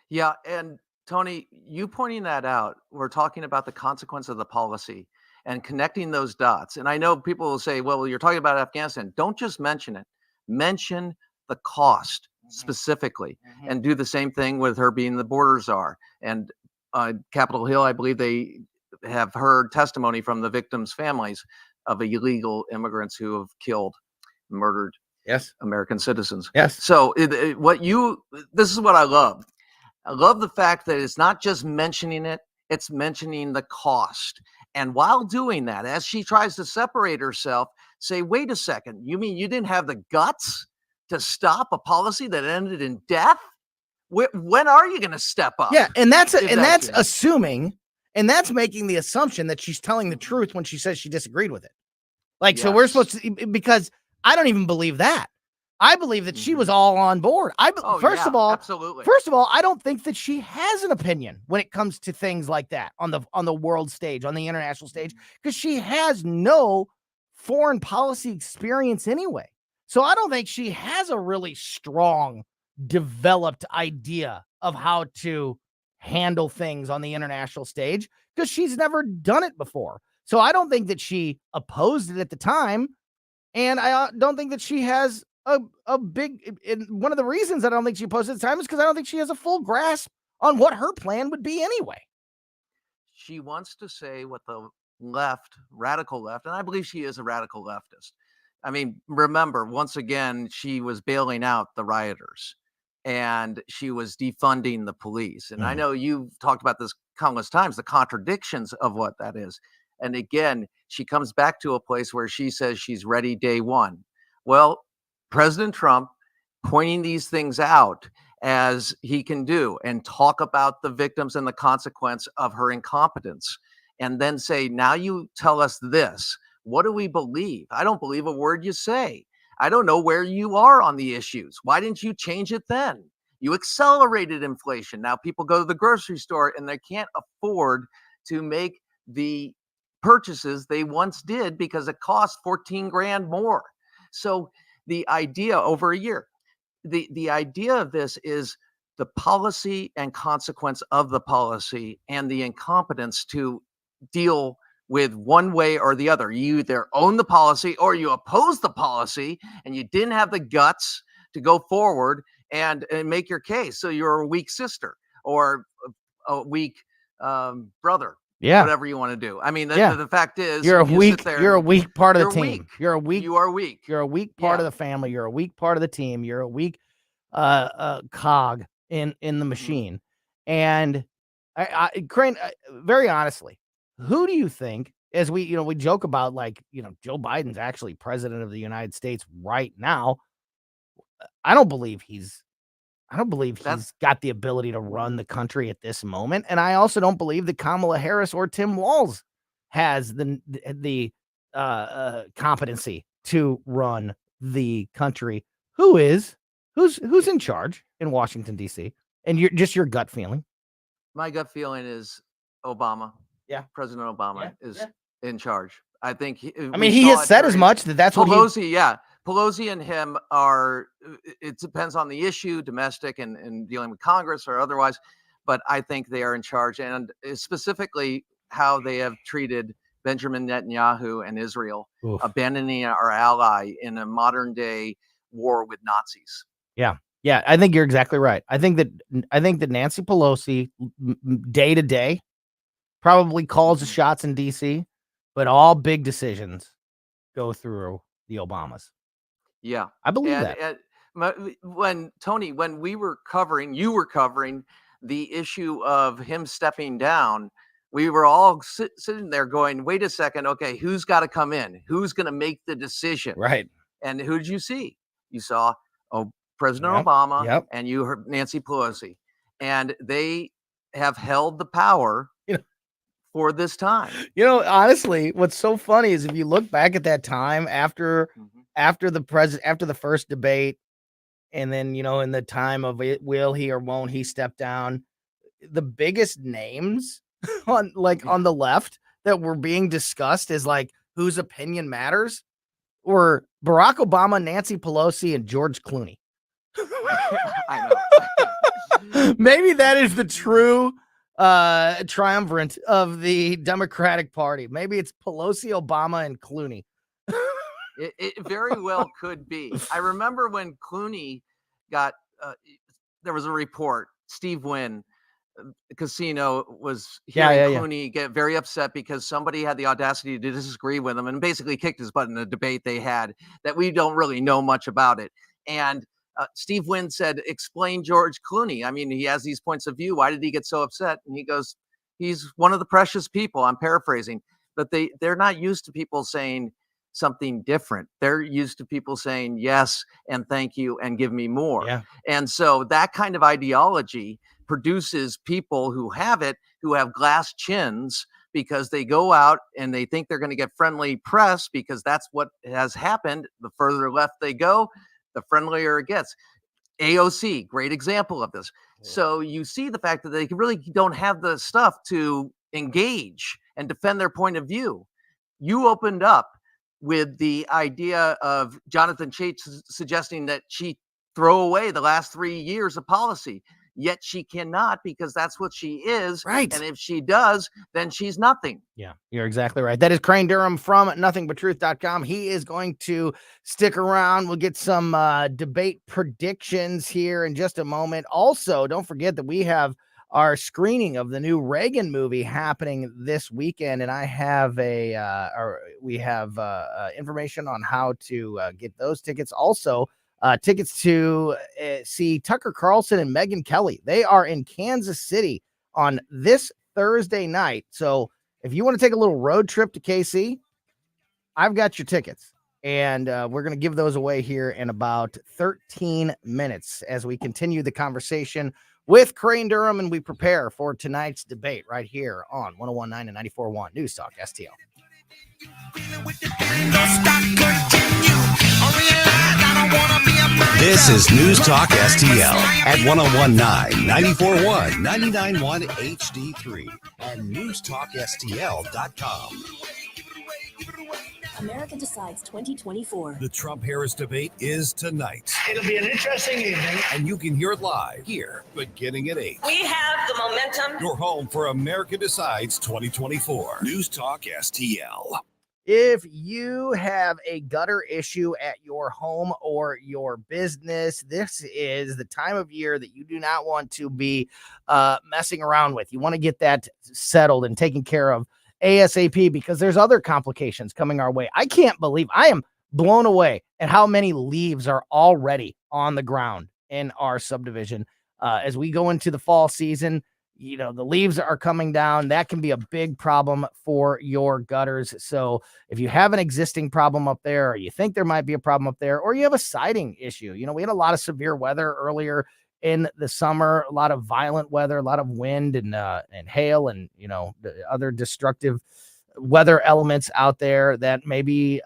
Yeah. And Tony, you pointing that out, we're talking about the consequence of the policy and connecting those dots. And I know people will say, well, you're talking about Afghanistan. Don't just mention it. Mention the cost specifically and do the same thing with her being the border czar. And Capitol Hill, I believe they have heard testimony from the victims' families of illegal immigrants who have killed, murdered American citizens. Yes. So this is what I love. I love the fact that it's not just mentioning it, it's mentioning the cost. And while doing that, as she tries to separate herself, say, wait a second, you mean you didn't have the guts to stop a policy that ended in death? When are you going to step up? Yeah, and that's assuming, and that's making the assumption that she's telling the truth when she says she disagreed with it. Like, so we're supposed to, because I don't even believe that. I believe that she was all on board. First of all, I don't think that she has an opinion when it comes to things like that on the world stage, on the international stage, because she has no foreign policy experience anyway. So I don't think she has a really strong, developed idea of how to handle things on the international stage because she's never done it before. So I don't think that she opposed it at the time. And I don't think that she has a big, one of the reasons I don't think she opposed it at the time is because I don't think she has a full grasp on what her plan would be anyway. She wants to say what the left, radical left, and I believe she is a radical leftist. I mean, remember, once again, she was bailing out the rioters and she was defunding the police. And I know you've talked about this countless times, the contradictions of what that is. And again, she comes back to a place where she says she's ready day one. Well, President Trump pointing these things out as he can do and talk about the victims and the consequence of her incompetence and then say, now you tell us this. What do we believe? I don't believe a word you say. I don't know where you are on the issues. Why didn't you change it then? You accelerated inflation. Now people go to the grocery store and they can't afford to make the purchases they once did because it cost 14 grand more. So the idea over a year, the idea of this is the policy and consequence of the policy and the incompetence to deal with one way or the other. You either own the policy or you oppose the policy and you didn't have the guts to go forward and make your case. So you're a weak sister or a weak brother. Yeah. Whatever you want to do. I mean, the fact is you're a weak part of the team. Weak. You're a weak. You are weak. You're a weak part of the family. You're a weak part of the team. You're a weak cog in the machine. And Crane, very honestly, who do you think, as we joke about, like, Joe Biden's actually president of the United States right now. I don't believe he's got the ability to run the country at this moment. And I also don't believe that Kamala Harris or Tim Walz has the competency to run the country. Who's in charge in Washington, D.C.? And your gut feeling? My gut feeling is Obama. Yeah. President Obama is in charge. I think he has said as much that's Pelosi, what he... Pelosi and him are, it depends on the issue, domestic and dealing with Congress or otherwise, but I think they are in charge, and specifically how they have treated Benjamin Netanyahu and Israel, abandoning our ally in a modern day war with Nazis. Yeah. Yeah. I think you're exactly right. I think that Nancy Pelosi day to day probably calls the shots in DC, but all big decisions go through the Obamas. Yeah, I believe that. And when you were covering the issue of him stepping down, we were all sitting there going, wait a second. Okay. Who's got to come in? Who's going to make the decision? Right. And who did you see? You saw President Obama and you heard Nancy Pelosi, and they have held the power for this time. Honestly, what's so funny is if you look back at that time after the first debate, And then, in the time of it, will he or won't he step down? The biggest names on the left that were being discussed is like whose opinion matters were Barack Obama, Nancy Pelosi, and George Clooney. I know. Maybe that is the true triumvirate of the Democratic Party. Maybe it's Pelosi, Obama, and Clooney. It very well could be. I remember when Clooney got, there was a report, Steve Wynn, Casino was hearing Clooney get very upset because somebody had the audacity to disagree with him and basically kicked his butt in a debate they had that we don't really know much about it. And Steve Wynn said, explain George Clooney. I mean, he has these points of view. Why did he get so upset? And he goes, he's one of the precious people. I'm paraphrasing, but they're not used to people saying something different. They're used to people saying yes and thank you and give me more. Yeah. And so that kind of ideology produces people who have it, who have glass chins, because they go out and they think they're going to get friendly press because that's what has happened. The further left they go, the friendlier it gets. AOC, great example of this. So you see the fact that they really don't have the stuff to engage and defend their point of view. You opened up with the idea of Jonathan Chait suggesting that she throw away the last 3 years of policy. Yet she cannot, because that's what she is. Right. And if she does, then she's nothing. Yeah, you're exactly right. That is Crane Durham from nothingbutruth.com. He is going to stick around. We'll get some debate predictions here in just a moment. Also, don't forget that we have our screening of the new Reagan movie happening this weekend, and I have we have information on how to get those tickets. Also, tickets to see Tucker Carlson and Megyn Kelly. They are in Kansas City on this Thursday night. So if you want to take a little road trip to KC, I've got your tickets. And we're going to give those away here in about 13 minutes as we continue the conversation with Crane Durham and we prepare for tonight's debate right here on 101.9 and 94.1 News Talk STL. This is News Talk STL at 101.9, 94.1, 99.1 HD3 and newstalkstl.com. America Decides 2024. The Trump-Harris debate is tonight. It'll be an interesting evening. And you can hear it live here, beginning at 8. We have the momentum. Your home for America Decides 2024. News Talk STL. If you have a gutter issue at your home or your business, this is the time of year that you do not want to be messing around with. You want to get that settled and taken care of ASAP because there's other complications coming our way. I can't believe I am blown away at how many leaves are already on the ground in our subdivision. As we go into the fall season, the leaves are coming down. That can be a big problem for your gutters. So if you have an existing problem up there, or you think there might be a problem up there, or you have a siding issue, we had a lot of severe weather earlier in the summer, a lot of violent weather, a lot of wind and hail and, other destructive weather elements out there that maybe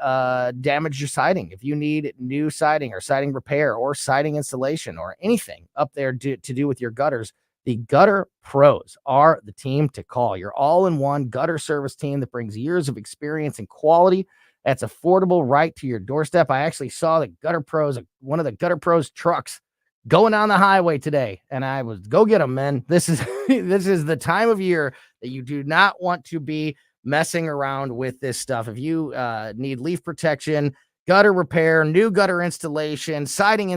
damage your siding. If you need new siding or siding repair or siding installation or anything up there to do with your gutters, the Gutter Pros are the team to call. Your all-in-one gutter service team that brings years of experience and quality that's affordable right to your doorstep. I actually saw the Gutter Pros, one of the Gutter Pros trucks going down the highway today, and I was, go get them, man. This is the time of year that you do not want to be messing around with this stuff. If you need leaf protection, gutter repair, new gutter installation, siding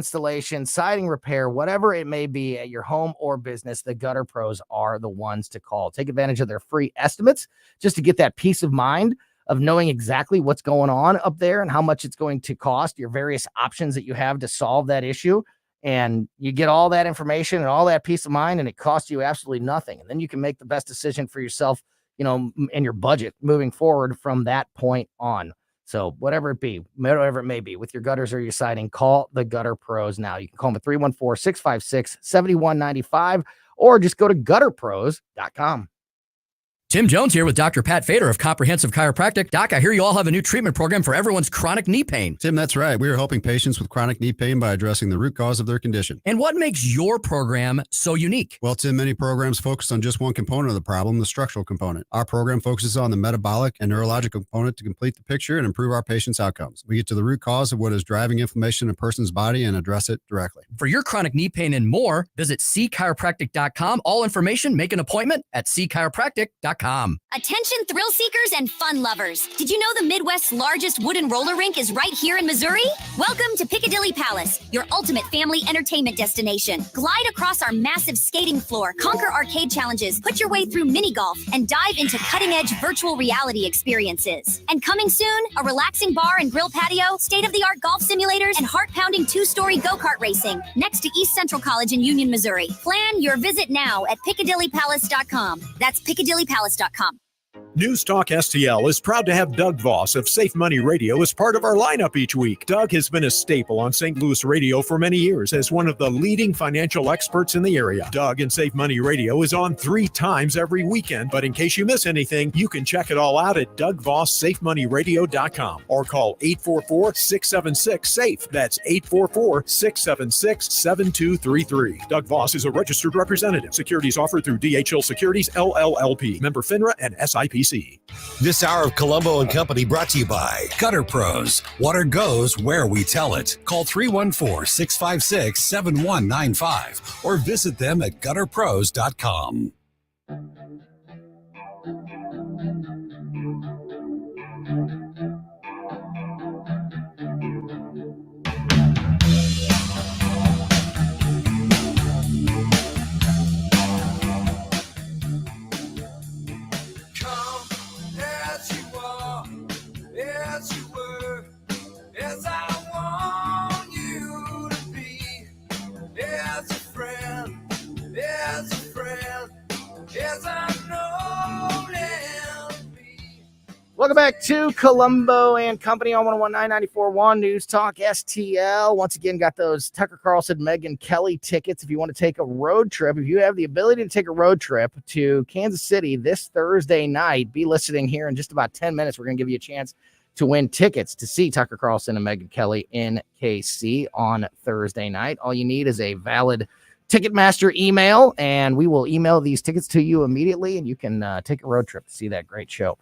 repair, whatever it may be at your home or business, the Gutter Pros are the ones to call. Take advantage of their free estimates just to get that peace of mind of knowing exactly what's going on up there and how much it's going to cost, your various options that you have to solve that issue. And you get all that information and all that peace of mind, and it costs you absolutely nothing. And then you can make the best decision for yourself, and your budget moving forward from that point on. So whatever it may be with your gutters or your siding, call the Gutter Pros now. You can call them at 314-656-7195 or just go to gutterpros.com. Tim Jones here with Dr. Pat Fader of Comprehensive Chiropractic. Doc, I hear you all have a new treatment program for everyone's chronic knee pain. Tim, that's right. We are helping patients with chronic knee pain by addressing the root cause of their condition. And what makes your program so unique? Well, Tim, many programs focus on just one component of the problem, the structural component. Our program focuses on the metabolic and neurological component to complete the picture and improve our patients' outcomes. We get to the root cause of what is driving inflammation in a person's body and address it directly. For your chronic knee pain and more, visit cchiropractic.com. All information, make an appointment at cchiropractic.com. Attention thrill seekers and fun lovers. Did you know the Midwest's largest wooden roller rink is right here in Missouri? Welcome to Piccadilly Palace, your ultimate family entertainment destination. Glide across our massive skating floor, conquer arcade challenges, put your way through mini golf, and dive into cutting-edge virtual reality experiences. And coming soon, a relaxing bar and grill patio, state-of-the-art golf simulators, and heart-pounding two-story go-kart racing next to East Central College in Union, Missouri. Plan your visit now at piccadillypalace.com. That's piccadillypalace.com. News Talk STL is proud to have Doug Voss of Safe Money Radio as part of our lineup each week. Doug has been a staple on St. Louis radio for many years as one of the leading financial experts in the area. Doug and Safe Money Radio is on 3 times every weekend, but in case you miss anything, you can check it all out at DougVossSafeMoneyRadio.com or call 844-676-SAFE. That's 844-676-7233. Doug Voss is a registered representative. Securities offered through DHL Securities, LLLP. Member FINRA and SIPC. This hour of Colombo and Company brought to you by Gutter Pros. Water goes where we tell it. Call 314-656-7195 or visit them at gutterpros.com. Welcome back to Colombo and Company on 101.9 News Talk STL. Once again, got those Tucker Carlson, Megyn Kelly tickets. If you want to take a road trip, if you have the ability to take a road trip to Kansas City this Thursday night, be listening here in just about 10 minutes. We're going to give you a chance to win tickets to see Tucker Carlson and Megyn Kelly in KC on Thursday night. All you need is a valid Ticketmaster email, and we will email these tickets to you immediately, and you can take a road trip to see that great show.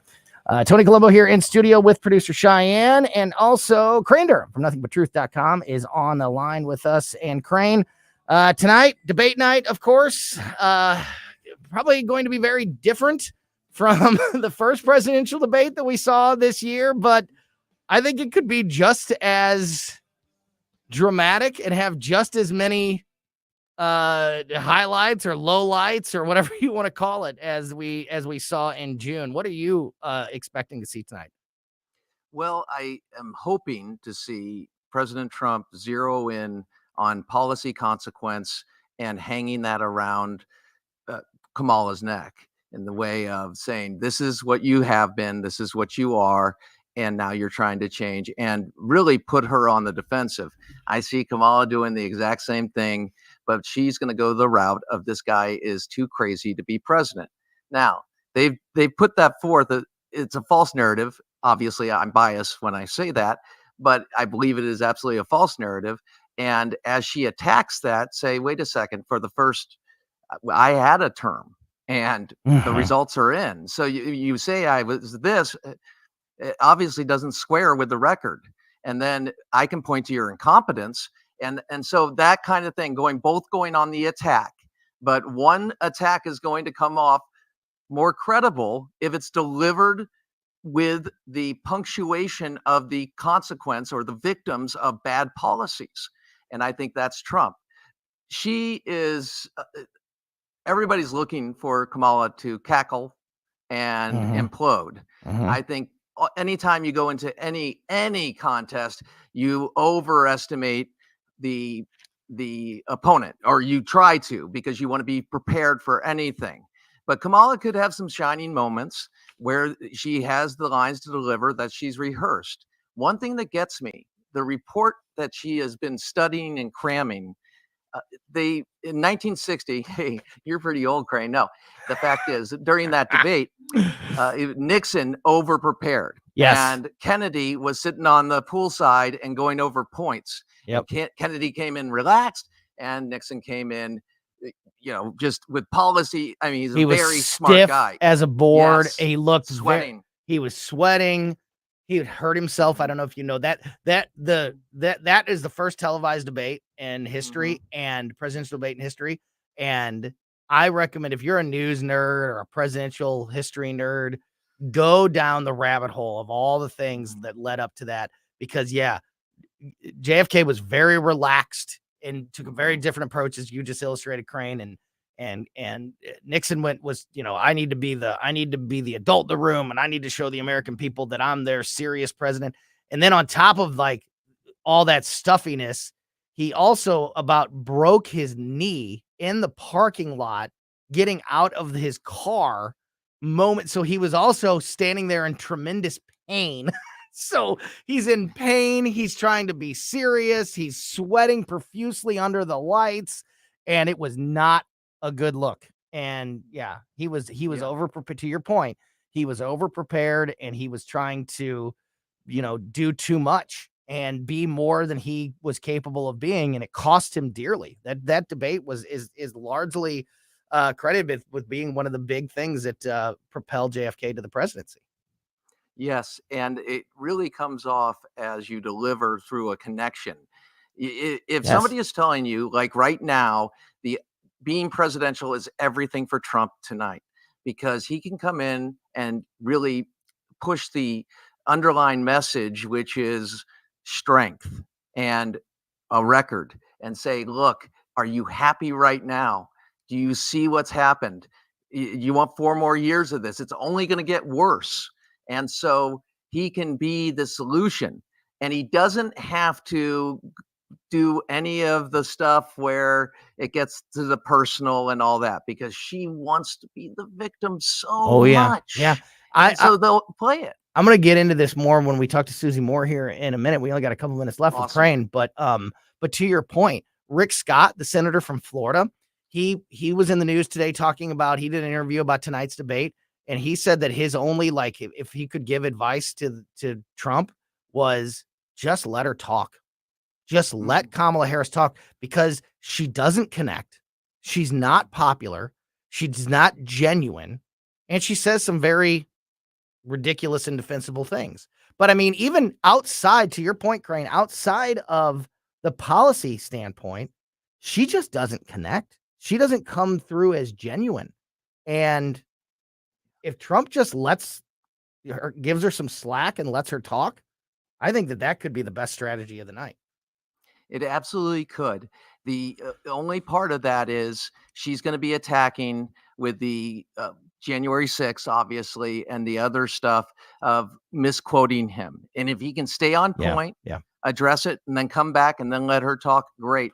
Tony Colombo here in studio with producer Cheyenne, and also Crane Durham from nothingbutruth.com is on the line with us. And Crane, tonight, debate night, of course, probably going to be very different from the first presidential debate that we saw this year, but I think it could be just as dramatic and have just as many highlights or lowlights or whatever you want to call it as we saw in June. What are you expecting to see tonight? Well, I am hoping to see President Trump zero in on policy consequence and hanging that around Kamala's neck in the way of saying, this is what you have been, this is what you are, and now you're trying to change, and really put her on the defensive. I see Kamala doing the exact same thing, but she's going to go the route of this guy is too crazy to be president. Now, they've put that forth. It's a false narrative. Obviously, I'm biased when I say that, but I believe it is absolutely a false narrative. And as she attacks that, say, wait a second, for the first, I had a term and the results are in. So you say I was this, it obviously doesn't square with the record. And then I can point to your incompetence. And so that kind of thing, both going on the attack, but one attack is going to come off more credible if it's delivered with the punctuation of the consequence or the victims of bad policies. And I think that's Trump. She is, everybody's looking for Kamala to cackle and implode. I think anytime you go into any contest, you overestimate the opponent, or you try to, because you want to be prepared for anything. But Kamala could have some shining moments where she has the lines to deliver that she's rehearsed. One thing that gets me, the report that she has been studying and cramming They in 1960. Hey, you're pretty old, Crane. No, the fact is, during that debate, Nixon over-prepared. Yes. And Kennedy was sitting on the poolside and going over points. Yep. And Kennedy came in relaxed, and Nixon came in, just with policy. I mean, he's He a was very stiff smart guy. as a board. Yes. He looked Sweating. He was sweating. He had hurt himself. I don't know if you know that is the first televised debate in history and presidential debate in history. And I recommend, if you're a news nerd or a presidential history nerd, go down the rabbit hole of all the things that led up to that. Because JFK was very relaxed and took a very different approach, as you just illustrated, Crane, and Nixon was, I need to be the adult in the room, and I need to show the American people that I'm their serious president. And then on top of like all that stuffiness, he also about broke his knee in the parking lot getting out of his car moment. So he was also standing there in tremendous pain. So he's in pain. He's trying to be serious. He's sweating profusely under the lights, and it was not a good look. And he was over prepared. To your point, he was over prepared, and he was trying to, do too much and be more than he was capable of being, and it cost him dearly. That debate is largely credited with being one of the big things that propelled JFK to the presidency. Yes, and it really comes off as you deliver through a connection. If somebody is telling you, like right now, being presidential is everything for Trump tonight, because he can come in and really push the underlying message, which is strength and a record, and say, look, are you happy right now? Do you see what's happened? You want 4 more years of this? It's only going to get worse. And so he can be the solution, and he doesn't have to do any of the stuff where it gets to the personal and all that, because she wants to be the victim so much. Yeah. So they'll play it. I'm going to get into this more when we talk to Susie Moore here in a minute. We only got a couple minutes left with Crane, but to your point, Rick Scott, the senator from Florida, he was in the news today talking about, he did an interview about tonight's debate. And he said that his only, if he could give advice to Trump, was just let her talk. Just let Kamala Harris talk, because she doesn't connect. She's not popular. She's not genuine. And she says some very ridiculous and defensible things. But I mean, even outside, to your point, Crane, outside of the policy standpoint, she just doesn't connect. She doesn't come through as genuine. And if Trump just gives her some slack and lets her talk, I think that could be the best strategy of the night. It absolutely could. The only part of that is she's going to be attacking with the January 6th, obviously, and the other stuff of misquoting him. And if he can stay on point, address it, and then come back and then let her talk, great.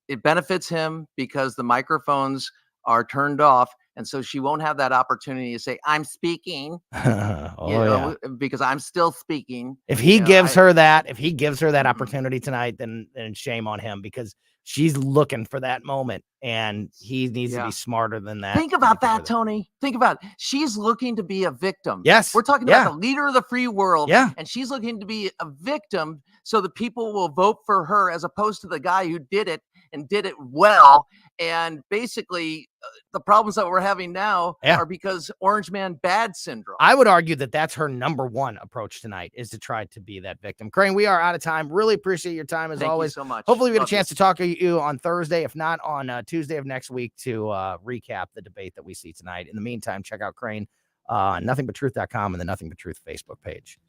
It benefits him because the microphones are turned off. And so she won't have that opportunity to say, I'm speaking, because I'm still speaking. If he gives her that opportunity tonight, then shame on him, because she's looking for that moment, and he needs to be smarter than that. Think about that, Tony. Think about it. She's looking to be a victim. Yes. We're talking about the leader of the free world. Yeah. And she's looking to be a victim so the people will vote for her, as opposed to the guy who did it and did it well. And basically, the problems that we're having now are because Orange Man Bad syndrome. I would argue that that's her number one approach tonight, is to try to be that victim. Crane, we are out of time. Really appreciate your time as always. Thank you so much. Hopefully we get a chance to talk to you on Thursday, if not on Tuesday of next week, to recap the debate that we see tonight. In the meantime, check out Crane on nothingbutTruth.com and the Nothing But Truth Facebook page.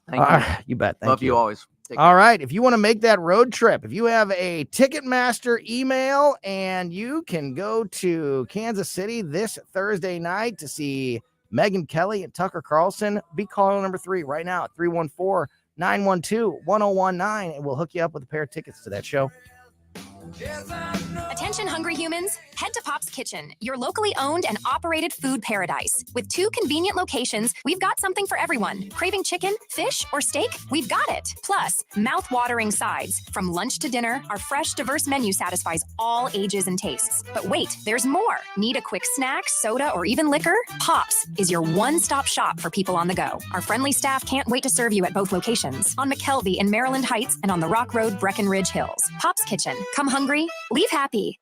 Thank you. You bet. Thank Love you always. All right. If you want to make that road trip, if you have a Ticketmaster email, and you can go to Kansas City this Thursday night to see Megyn Kelly and Tucker Carlson, be caller number 3 right now at 314-912-1019, and we'll hook you up with a pair of tickets to that show. Attention hungry humans, head to Pop's Kitchen, your locally owned and operated food paradise. With 2 convenient locations, we've got something for everyone. Craving chicken, fish, or steak? We've got it. Plus, mouth-watering sides. From lunch to dinner, our fresh, diverse menu satisfies all ages and tastes. But wait, there's more. Need a quick snack, soda, or even liquor? Pop's is your one-stop shop for people on the go. Our friendly staff can't wait to serve you at both locations, on McKelvey in Maryland Heights and on the Rock Road, Breckenridge Hills. Pop's Kitchen. Come hungry, leave happy.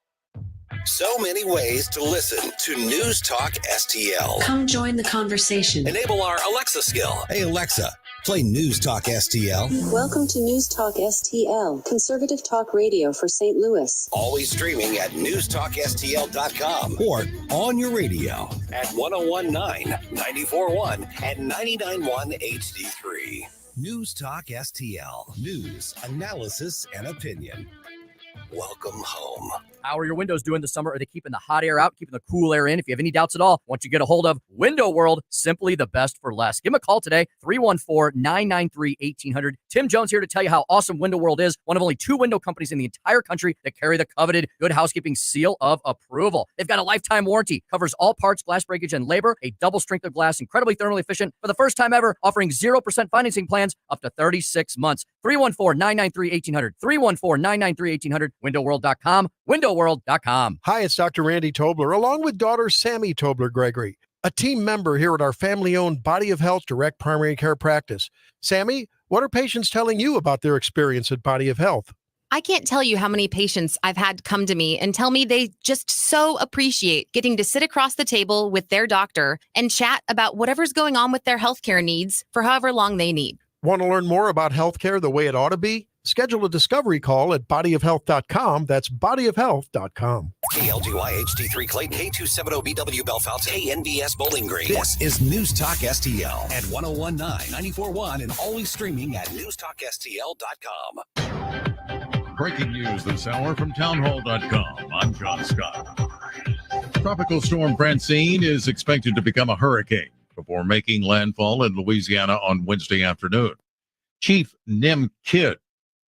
So many ways to listen to News Talk STL. Come join the conversation. Enable our Alexa skill. Hey, Alexa, play News Talk STL. Welcome to News Talk STL, conservative talk radio for St. Louis. Always streaming at newstalkstl.com or on your radio at 1019, 94.1, and 99.1 HD3. News Talk STL. News, analysis, and opinion. Welcome home. How are your windows doing this summer? Are they keeping the hot air out, keeping the cool air in? If you have any doubts at all, once you get a hold of Window World, simply the best for less. Give them a call today, 314-993-1800. Tim Jones here to tell you how awesome Window World is, one of only 2 window companies in the entire country that carry the coveted Good Housekeeping seal of approval. They've got a lifetime warranty, covers all parts, glass breakage, and labor, a double strength of glass, incredibly thermally efficient, for the first time ever, offering 0% financing plans up to 36 months. 314-993-1800, 314-993-1800, windowworld.com, windowworld.com. Hi, it's Dr. Randy Tobler, along with daughter Sammy Tobler-Gregory, a team member here at our family-owned Body of Health Direct Primary Care Practice. Sammy, what are patients telling you about their experience at Body of Health? I can't tell you how many patients I've had come to me and tell me they just so appreciate getting to sit across the table with their doctor and chat about whatever's going on with their healthcare needs for however long they need. Want to learn more about healthcare the way it ought to be? Schedule a discovery call at bodyofhealth.com. That's bodyofhealth.com. KLGY HD3 Clayton, K270BW Belfast, KNBS Bowling Green. This is News Talk STL at 1019, 94.1, and always streaming at newstalkstl.com. Breaking news this hour from townhall.com. I'm John Scott. Tropical storm Francine is expected to become a hurricane before making landfall in Louisiana on Wednesday afternoon. Chief Nim Kidd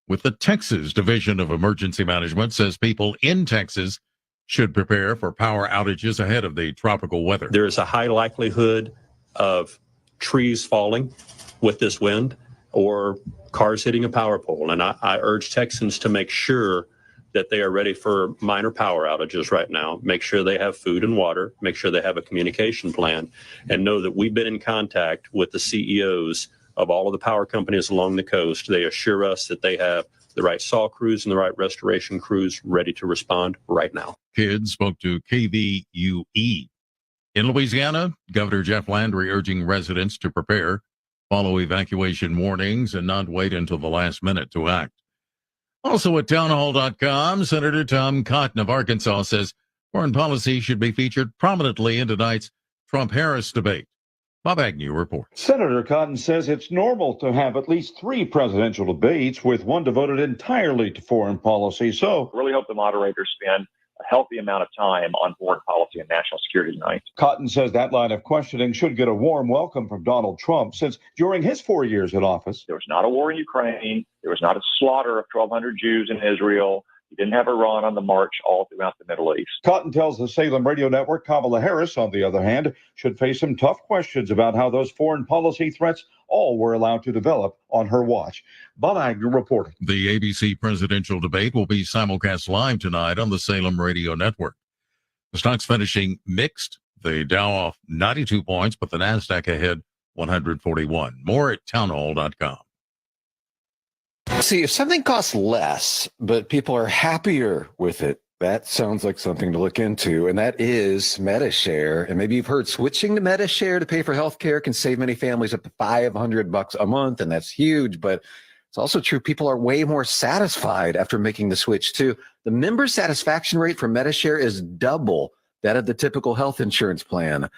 with the Texas Division of Emergency Management says people in Texas should prepare for power outages ahead of the tropical weather. There is a high likelihood of trees falling with this wind or cars hitting a power pole. And I urge Texans to make sure that they are ready for minor power outages right now. Make sure they have food and water. Make sure they have a communication plan, and know that we've been in contact with the CEOs of all of the power companies along the coast. They assure us that they have the right saw crews and the right restoration crews ready to respond right now. Kidd spoke to KVUE. In Louisiana, Governor Jeff Landry urging residents to prepare, follow evacuation warnings, and not wait until the last minute to act. Also at townhall.com, Senator Tom Cotton of Arkansas says foreign policy should be featured prominently in tonight's Trump-Harris debate. Bob Agnew reports. Senator Cotton says it's normal to have at least 3 presidential debates, with one devoted entirely to foreign policy. So really hope the moderators spend a healthy amount of time on foreign policy and national security tonight. Cotton says that line of questioning should get a warm welcome from Donald Trump, since during his 4 years in office, there was not a war in Ukraine. There was not a slaughter of 1,200 Jews in Israel. He didn't have Iran on the march all throughout the Middle East. Cotton tells the Salem radio network Kamala Harris, on the other hand, should face some tough questions about how those foreign policy threats all were allowed to develop on her watch. Bob Agnew reporting. The ABC presidential debate will be simulcast live tonight on the Salem radio network. The stocks finishing mixed. The Dow off 92 points, but the NASDAQ ahead 141. More at townhall.com. See, if something costs less, but people are happier with it, that sounds like something to look into, and that is MediShare. And maybe you've heard switching to MediShare to pay for healthcare can save many families up to $500 a month, and that's huge. But it's also true people are way more satisfied after making the switch too. The member satisfaction rate for MediShare is double that of the typical health insurance plan.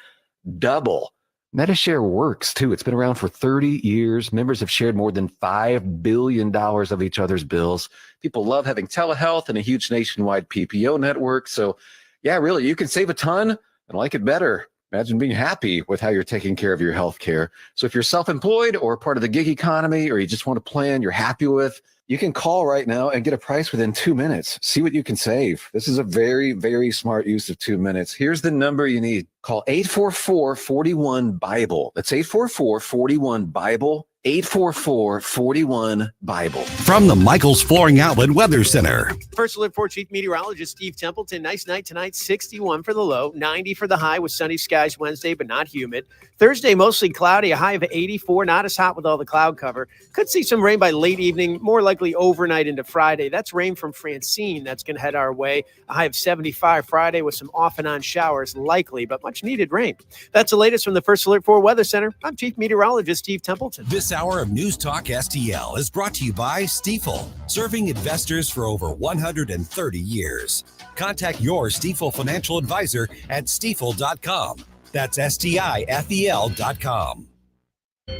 Double. MediShare works too. It's been around for 30 years. Members have shared more than $5 billion of each other's bills. People love having telehealth and a huge nationwide PPO network. So yeah, really, you can save a ton and like it better Imagine being happy with how you're taking care of your health care. So if you're self-employed or part of the gig economy, or you just want a plan you're happy with, you can call right now and get a price within 2 minutes. See what you can save. This is a very, very smart use of 2 minutes. Here's the number you need. Call 844-41-BIBLE. That's 844-41-BIBLE. 844-41-BIBLE. From the Michaels Flooring Outlet Weather Center. First Alert for Chief Meteorologist Steve Templeton. Nice night tonight, 61 for the low, 90 for the high with sunny skies Wednesday, but not humid. Thursday, mostly cloudy, a high of 84, not as hot with all the cloud cover. Could see some rain by late evening, more likely overnight into Friday. That's rain from Francine that's going to head our way. A high of 75 Friday with some off and on showers likely, but much needed rain. That's the latest from the First Alert 4 Weather Center. I'm Chief Meteorologist Steve Templeton. This hour of News Talk STL is brought to you by Stifel, serving investors for over 130 years. Contact your Stifel financial advisor at stifel.com. That's STIFEL.com.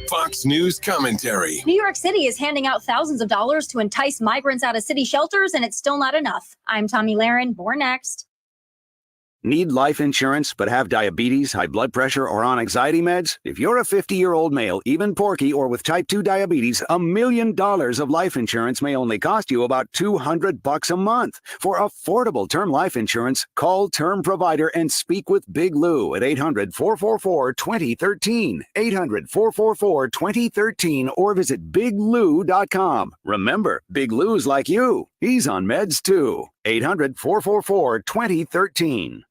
Fox News commentary. New York City is handing out thousands of dollars to entice migrants out of city shelters, and it's still not enough. I'm Tommy Lahren. More next. Need life insurance but have diabetes, high blood pressure, or on anxiety meds? If you're a 50-year-old male, even porky, or with type 2 diabetes, $1 million of life insurance may only cost you about $200 a month. For affordable term life insurance, call Term Provider and speak with Big Lou at 800-444-2013, 800-444-2013, or visit biglou.com. Remember, Big Lou's like you. He's on meds too. 800-444-2013.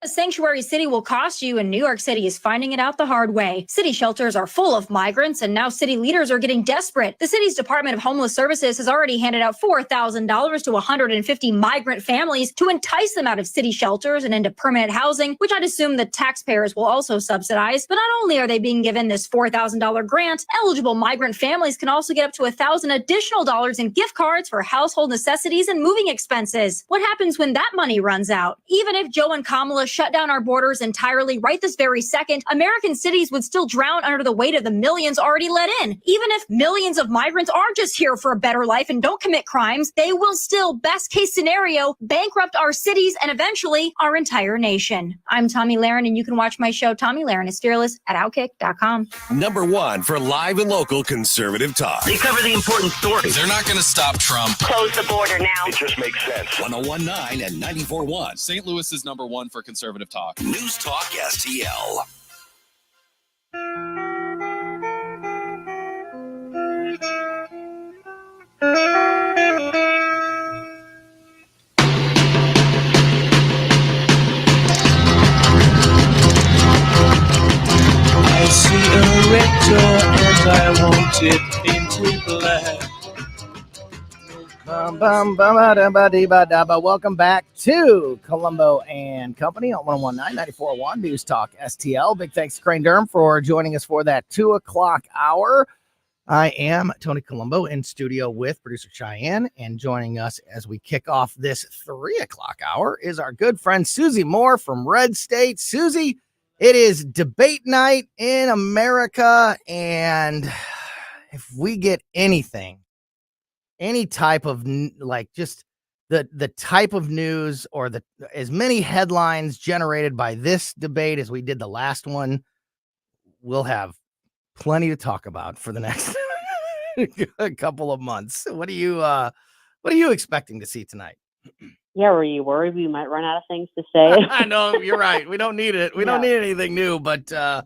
A sanctuary city will cost you, and New York City is finding it out the hard way. City shelters are full of migrants, and now city leaders are getting desperate. The city's Department of Homeless Services has already handed out $4,000 to 150 migrant families to entice them out of city shelters and into permanent housing, which I'd assume the taxpayers will also subsidize. But not only are they being given this $4,000 grant, eligible migrant families can also get up to $1,000 additional dollars in gift cards for household necessities and moving expenses. What happens when that money runs out? Even if Joe and Kamala shut down our borders entirely right this very second, American cities would still drown under the weight of the millions already let in. Even if millions of migrants are just here for a better life and don't commit crimes, they will still, best case scenario, bankrupt our cities and eventually our entire nation. I'm Tommy Lahren, and you can watch my show, Tommy Lahren is Fearless, at Outkick.com. Number one for live and local conservative talk. They cover the important stories. They're not going to stop Trump. Close the border now. It just makes sense. 101.9 and 94.1. St. Louis is number one for conservative talk. News Talk STL. I see a red door and I want it painted black. Welcome back to Colombo and Company on 101.9 94.1 News Talk STL. Big thanks to Crane Durham for joining us for that 2 o'clock hour. I am Tony Colombo in studio with producer Cheyenne, and joining us as we kick off this 3 o'clock hour is our good friend Susie Moore from Red State. Susie, it is debate night in America, and if we get anything, any type of just the type of news or as many headlines generated by this debate as we did the last one, we'll have plenty to talk about for the next couple of months. What are you expecting to see tonight? Yeah, were you worried we might run out of things to say? I know, you're right. We don't need it. We don't need anything new, but no,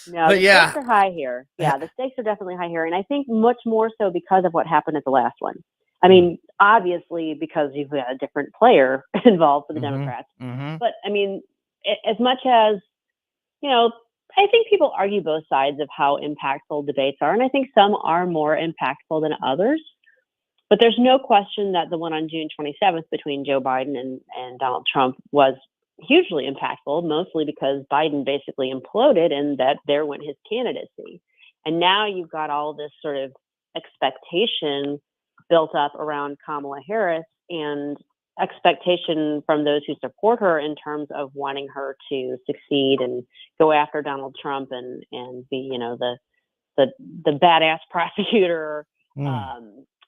but the yeah. stakes are high here. Yeah, the stakes are definitely high here. And I think much more so because of what happened at the last one. I mean, obviously, because you've got a different player involved for the Democrats. But I mean, as much as, I think people argue both sides of how impactful debates are. And I think some are more impactful than others. But there's no question that the one on June 27th between Joe Biden and Donald Trump was hugely impactful, mostly because Biden basically imploded and that there went his candidacy. And now you've got all this sort of expectation built up around Kamala Harris and expectation from those who support her in terms of wanting her to succeed and go after Donald Trump and be, the badass prosecutor.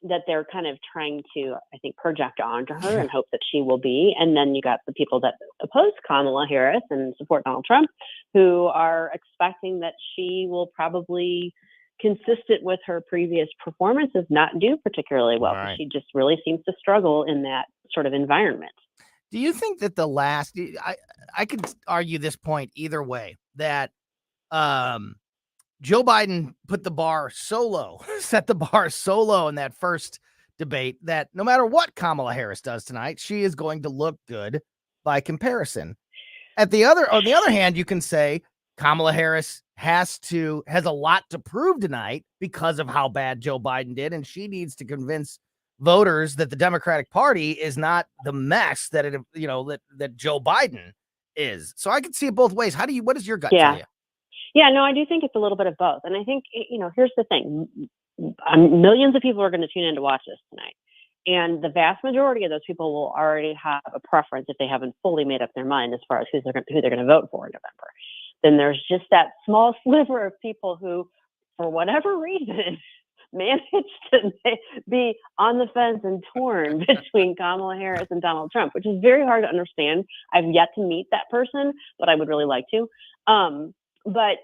that they're kind of trying to, I think, project onto her and hope that she will be. And then you got the people that oppose Kamala Harris and support Donald Trump, who are expecting that she will probably, consistent with her previous performances, not do particularly well. Right. She just really seems to struggle in that sort of environment. Do you think that I could argue this point either way, that Joe Biden put the bar so low, set the bar so low in that first debate that no matter what Kamala Harris does tonight, she is going to look good by comparison. On the other hand, you can say Kamala Harris has a lot to prove tonight because of how bad Joe Biden did, and she needs to convince voters that the Democratic Party is not the mess that that Joe Biden is. So I could see it both ways. What does your gut tell you? Yeah, no, I do think it's a little bit of both. And I think, here's the thing. Millions of people are going to tune in to watch this tonight. And the vast majority of those people will already have a preference if they haven't fully made up their mind as far as who they're going to vote for in November. Then there's just that small sliver of people who, for whatever reason, managed to be on the fence and torn between Kamala Harris and Donald Trump, which is very hard to understand. I've yet to meet that person, but I would really like to. But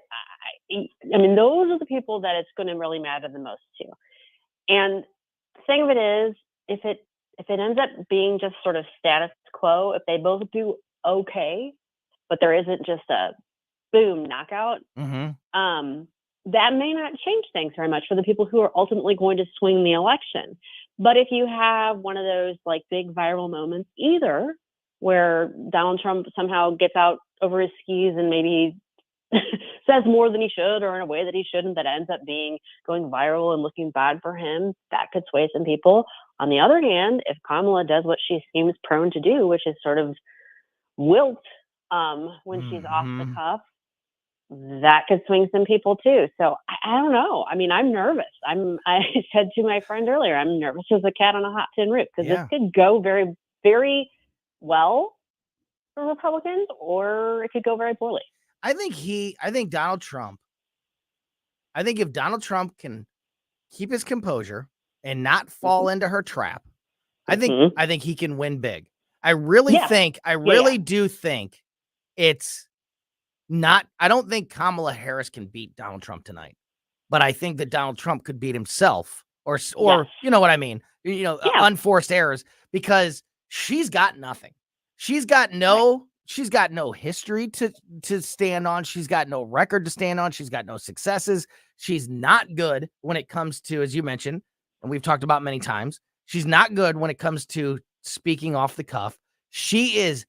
I mean, those are the people that it's going to really matter the most to. And the thing of it is, if it ends up being just sort of status quo, if they both do okay, but there isn't just a boom knockout, that may not change things very much for the people who are ultimately going to swing the election. But if you have one of those like big viral moments, either where Donald Trump somehow gets out over his skis and maybe says more than he should, or in a way that he shouldn't, that ends up going viral and looking bad for him, that could sway some people. On the other hand, if Kamala does what she seems prone to do, which is sort of wilt when she's off the cuff, that could swing some people too. So I don't know. I mean, I'm nervous. I said to my friend earlier, I'm nervous as a cat on a hot tin roof, because this could go very, very well for Republicans, or it could go very poorly. I think if Donald Trump can keep his composure and not fall into her trap, I think he can win big. I really do think it's not, I don't think Kamala Harris can beat Donald Trump tonight, but I think that Donald Trump could beat himself or you know what I mean? Unforced errors, because she's got nothing. She's got no history to stand on. She's got no record to stand on. She's got no successes. She's not good when it comes to, as you mentioned, and we've talked about many times, she's not good when it comes to speaking off the cuff. She's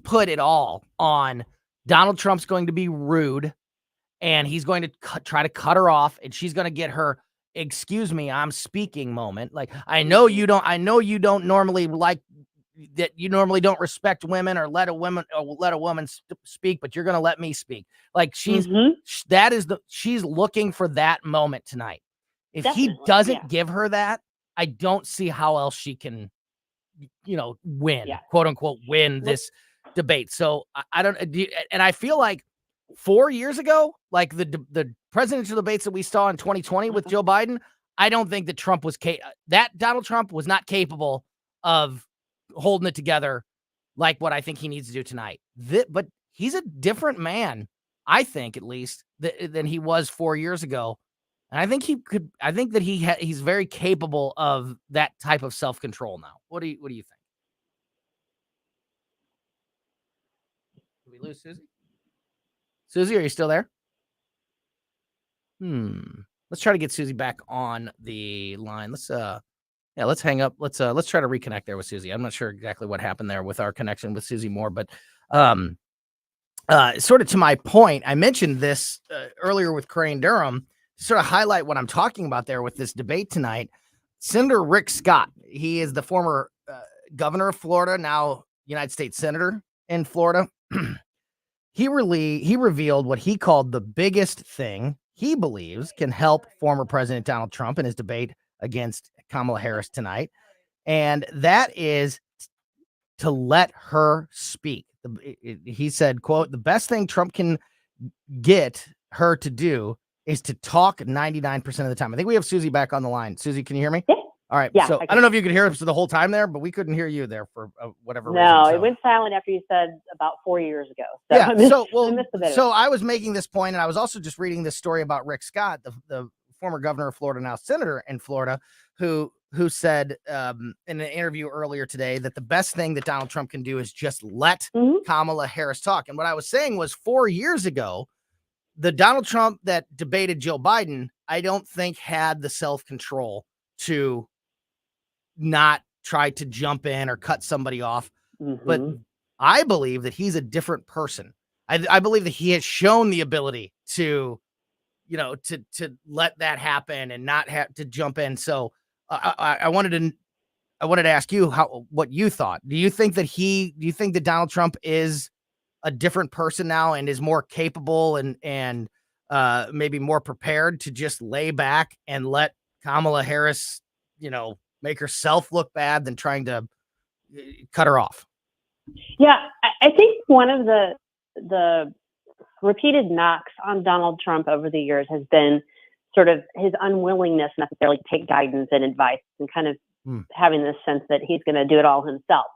put it all on Donald Trump's going to be rude, and he's going to try to cut her off, and she's going to get her, excuse me, I'm speaking moment. Like, I know you don't normally like that, you normally don't respect women or let a woman speak, but you're going to let me speak. Like, she's looking for that moment tonight. If he doesn't give her that, I don't see how else she can, win, quote unquote, win this debate. So I don't, and I feel like 4 years ago, like the presidential debates that we saw in 2020 with Joe Biden, I don't think that Donald Trump was not capable of holding it together like what I think he needs to do tonight. But he's a different man, I think, at least than he was 4 years ago. And I think he's very capable of that type of self-control now. What do you think? Did we lose Susie? Susie, are you still there? Let's try to get Susie back on the line. Let's hang up. Let's try to reconnect there with Susie. I'm not sure exactly what happened there with our connection with Susie Moore, but sort of to my point, I mentioned this earlier with Crane Durham to sort of highlight what I'm talking about there with this debate tonight. Senator Rick Scott, he is the former governor of Florida, now United States Senator in Florida. He revealed what he called the biggest thing he believes can help former President Donald Trump in his debate against Kamala Harris tonight. And that is to let her speak. He said, quote, the best thing Trump can get her to do is to talk 99% of the time. I think we have Susie back on the line. Susie, can you hear me? All right. Yeah, So I don't know if you could hear us the whole time there, but we couldn't hear you there for whatever reason. No, So. it went silent after you said about 4 years ago. So Yeah. I missed a bit of it. I was making this point, and I was also just reading this story about Rick Scott, the former governor of Florida, now senator in Florida, who said in an interview earlier today that the best thing that Donald Trump can do is just let Kamala Harris talk. And what I was saying was 4 years ago, the Donald Trump that debated Joe Biden, I don't think had the self-control to not try to jump in or cut somebody off. But I believe that he's a different person. I believe that he has shown the ability to, to let that happen and not have to jump in. So I wanted to ask you what you thought. Do you think that Donald Trump is a different person now and is more capable and maybe more prepared to just lay back and let Kamala Harris, make herself look bad than trying to cut her off? Yeah, I think one of the repeated knocks on Donald Trump over the years has been sort of his unwillingness necessarily to take guidance and advice and kind of having this sense that he's going to do it all himself.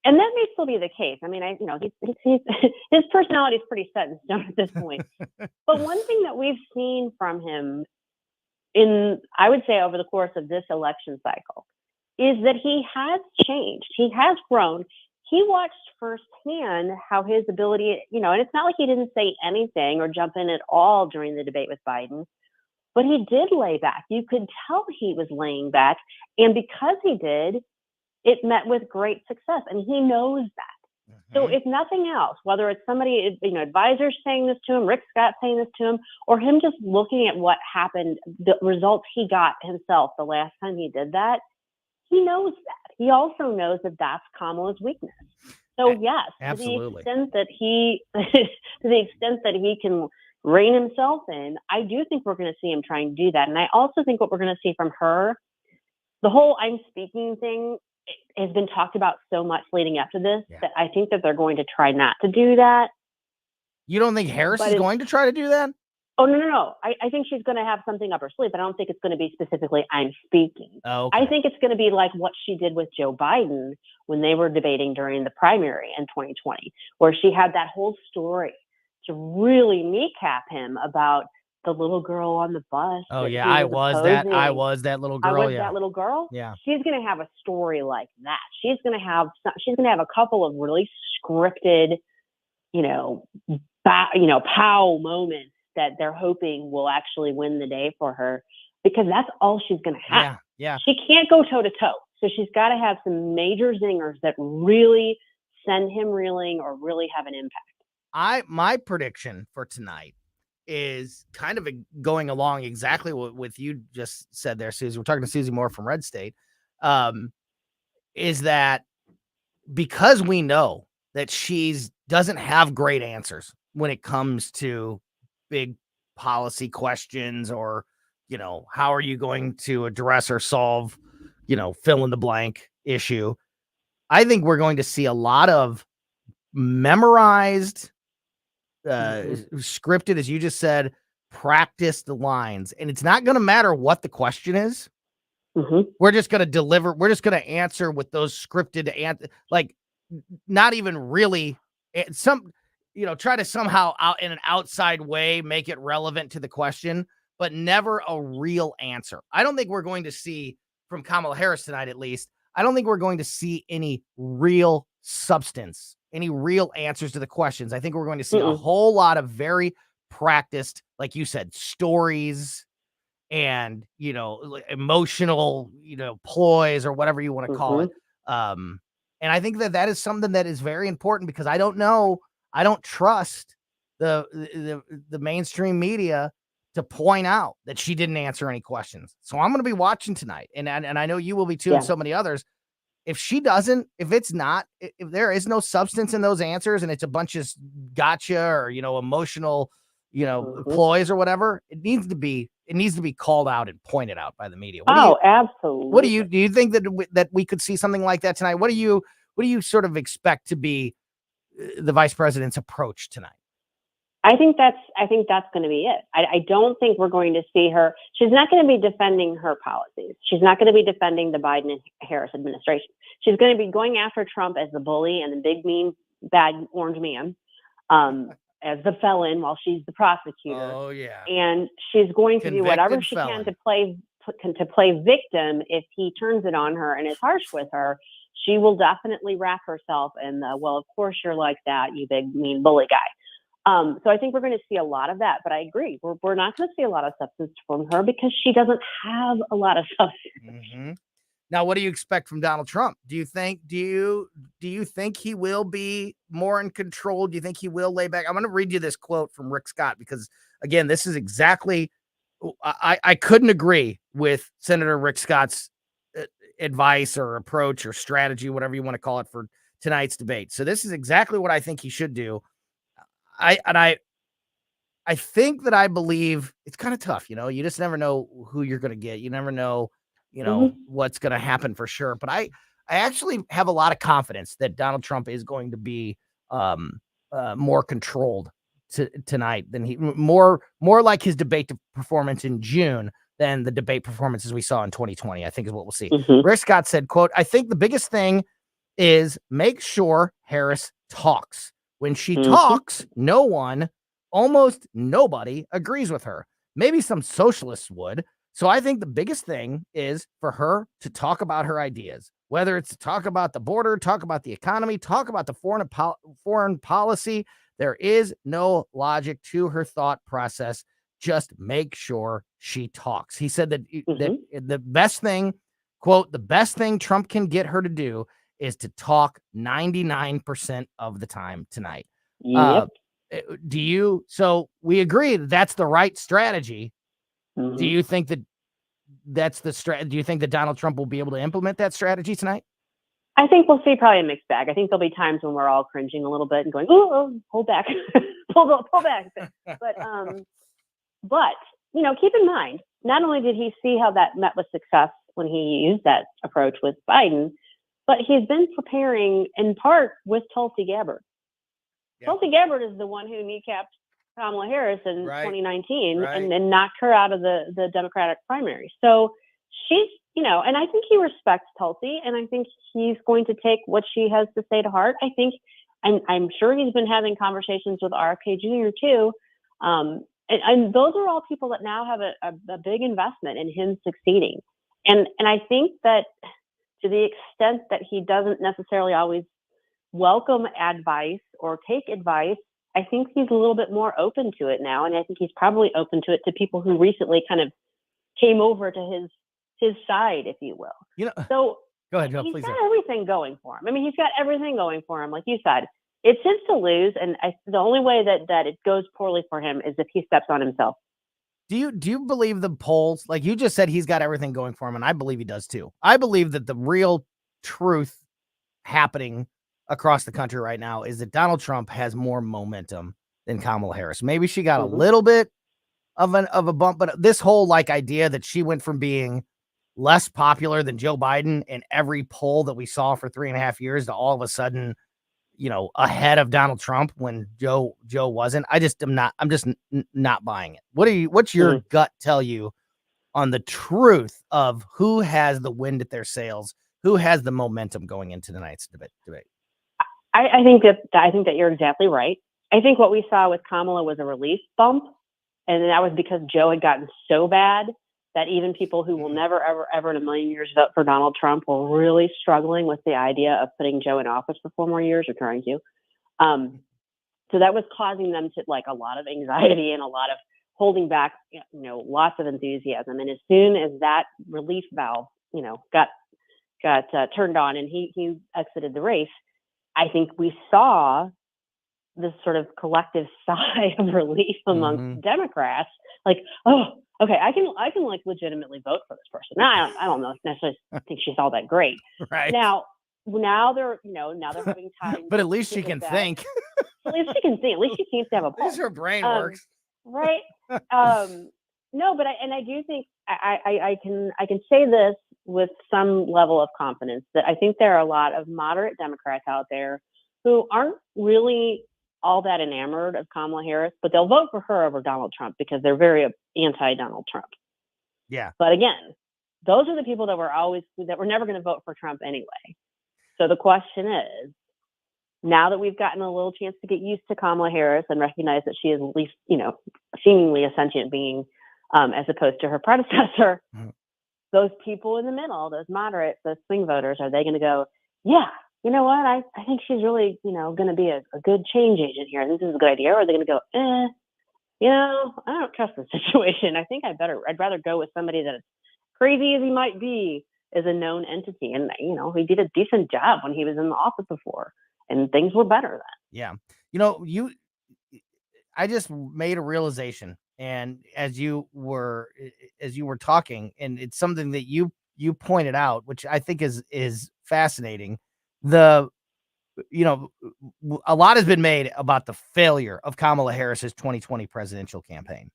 And that may still be the case. I mean, he's his personality is pretty set in stone at this point. But one thing that we've seen from him I would say over the course of this election cycle is that he has changed. He has grown. He watched firsthand how his ability, and it's not like he didn't say anything or jump in at all during the debate with Biden, but he did lay back. You could tell he was laying back. And because he did, it met with great success. And he knows that. So if nothing else, whether it's somebody, advisors saying this to him, Rick Scott saying this to him, or him just looking at what happened, the results he got himself the last time he did that, he knows that. He also knows that that's Kamala's weakness. So yes, absolutely. to the extent that he can rein himself in, I do think we're going to see him try and do that. And I also think what we're going to see from her, the whole I'm speaking thing has been talked about so much leading up to this that I think that they're going to try not to do that. You don't think Harris is going to try to do that? Oh, no. I think she's going to have something up her sleeve, but I don't think it's going to be specifically I'm speaking. Oh, okay. I think it's going to be like what she did with Joe Biden when they were debating during the primary in 2020, where she had that whole story to really kneecap him about the little girl on the bus. Oh yeah, I was that little girl. That little girl. Yeah, she's gonna have a story like that. She's gonna have a couple of really scripted, pow moments that they're hoping will actually win the day for her, because that's all she's gonna have. Yeah. She can't go toe to toe, so she's got to have some major zingers that really send him reeling or really have an impact. My prediction for tonight is kind of going along exactly what you just said there, Susie. We're talking to Susie Moore from Red State. Is that because we know that she's doesn't have great answers when it comes to big policy questions or, how are you going to address or solve, fill in the blank issue. I think we're going to see a lot of memorized, scripted, as you just said, practice the lines, and it's not going to matter what the question is. We're just going to deliver. We're just going to answer with those scripted like not even really try to somehow out in an outside way make it relevant to the question, but never a real answer. I don't think we're going to see from Kamala Harris tonight, at least. I don't think we're going to see any real substance, any real answers to the questions. I think we're going to see a whole lot of very practiced, like you said, stories and, emotional, ploys or whatever you want to call it. And I think that is something that is very important, because I don't trust the mainstream media to point out that she didn't answer any questions. So I'm going to be watching tonight, and I know you will be too, and so many others. If she doesn't, if there is no substance in those answers and it's a bunch of gotcha or, emotional, ploys or whatever, it needs to be called out and pointed out by the media. Absolutely. What do you think that we could see something like that tonight? What do you sort of expect to be the vice president's approach tonight? I think that's going to be it. I don't think we're going to see her. She's not going to be defending her policies. She's not going to be defending the Biden and Harris administration. She's going to be going after Trump as the bully and the big mean bad orange man, as the felon while she's the prosecutor. Oh yeah. And she's going to do whatever Convicted she felon. can to play victim. If he turns it on her and is harsh with her, she will definitely wrap herself in the, well, of course you're like that, you big mean bully guy. So I think we're going to see a lot of that, but I agree. We're not going to see a lot of substance from her because she doesn't have a lot of substance. Mm-hmm. Now, what do you expect from Donald Trump? Do you think he will be more in control? Do you think he will lay back? I'm going to read you this quote from Rick Scott because, again, this is exactly I couldn't agree with Senator Rick Scott's advice or approach or strategy, whatever you want to call it, for tonight's debate. So this is exactly what I think he should do. I think that I believe it's kind of tough. You just never know who you're going to get. You never know, what's going to happen for sure. But I actually have a lot of confidence that Donald Trump is going to be more controlled tonight than more like his debate performance in June than the debate performances we saw in 2020, I think is what we'll see. Rick Scott said, quote, "I think the biggest thing is make sure Harris talks. When she talks, almost nobody agrees with her. Maybe some socialists would. So I think the biggest thing is for her to talk about her ideas, whether it's to talk about the border, talk about the economy, talk about the foreign policy. There is no logic to her thought process. Just make sure she talks." He said that the best thing, quote, "the best thing Trump can get her to do is to talk 99% of the time tonight." Yep. So we agree that's the right strategy. Do you think that's the strategy? Do you think that Donald Trump will be able to implement that strategy tonight? I think we'll see probably a mixed bag. I think there'll be times when we're all cringing a little bit and going, "Oh, hold back, pull back." But keep in mind, not only did he see how that met with success when he used that approach with Biden, but he's been preparing in part with Tulsi Gabbard. Yeah. Tulsi Gabbard is the one who kneecapped Kamala Harris in 2019 and knocked her out of the Democratic primary. So she's, and I think he respects Tulsi, and I think he's going to take what she has to say to heart. I think, I'm sure he's been having conversations with RFK Jr. too. And those are all people that now have a big investment in him succeeding. And I think that to the extent that he doesn't necessarily always welcome advice or take advice, I think he's a little bit more open to it now. And I think he's probably open to it to people who recently kind of came over to his side, if you will. So go ahead, Joe, he's got everything going for him. I mean, he's got everything going for him. Like you said, it's his to lose. And the only way that it goes poorly for him is if he steps on himself. Do you believe the polls? Like you just said, he's got everything going for him, and I believe he does too. I believe that the real truth happening across the country right now is that Donald Trump has more momentum than Kamala Harris. Maybe she got a little bit of a bump, but this whole idea that she went from being less popular than Joe Biden in every poll that we saw for 3.5 years to all of a sudden, ahead of Donald Trump when Joe wasn't. I'm just not buying it. What's your gut tell you on the truth of who has the wind at their sails, who has the momentum going into tonight's debate? I think that you're exactly right. I think what we saw with Kamala was a relief bump, and that was because Joe had gotten so bad that even people who will never, ever, ever in a million years vote for Donald Trump were really struggling with the idea of putting Joe in office for 4 more years or trying to. So that was causing them to a lot of anxiety and a lot of holding back, lots of enthusiasm. And as soon as that relief valve, got turned on and he exited the race, I think we saw this sort of collective sigh of relief amongst Democrats. Oh, okay, I can legitimately vote for this person. Now I don't know necessarily think she's all that great. Right. Now they're having time. But at least she can think. At least she can think. At least she seems to have a pulse. At least her brain works. Right. No, but I do think I can say this with some level of confidence that I think there are a lot of moderate Democrats out there who aren't really all that enamored of Kamala Harris, but they'll vote for her over Donald Trump because they're very anti-Donald Trump. Yeah. But again, those are the people that were never going to vote for Trump anyway. So the question is, now that we've gotten a little chance to get used to Kamala Harris and recognize that she is at least, seemingly a sentient being, as opposed to her predecessor, those people in the middle, those moderates, those swing voters, are they going to go, yeah, you know what? I think she's really, going to be a good change agent here. This is a good idea. Or are they going to go, I don't trust the situation. I think I'd rather go with somebody that, as crazy as he might be, is a known entity. And, he did a decent job when he was in the office before, and things were better then. Yeah. I just made a realization, and as you were talking, and it's something that you pointed out, which I think is fascinating. A lot has been made about the failure of Kamala Harris's 2020 presidential campaign.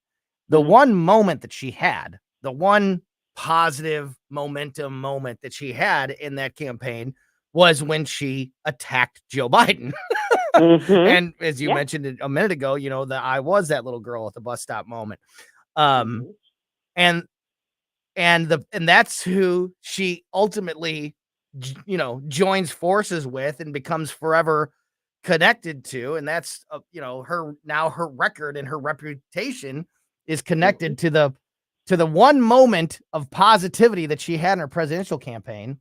The one moment that she had, the one positive momentum moment that she had in that campaign, was when she attacked Joe Biden. And as you mentioned a minute ago, I was that little girl at the bus stop moment. And that's who she ultimately, joins forces with and becomes forever connected to. And that's, her record and her reputation is connected to the one moment of positivity that she had in her presidential campaign.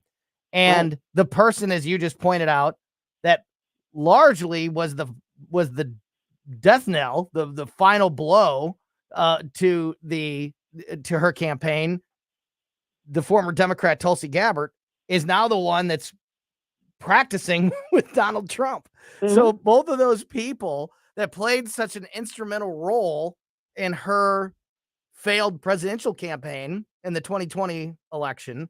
And the person, as you just pointed out, that largely was the death knell, the final blow to her campaign. The former Democrat Tulsi Gabbard is now the one that's practicing with Donald Trump. So both of those people that played such an instrumental role in her failed presidential campaign in the 2020 election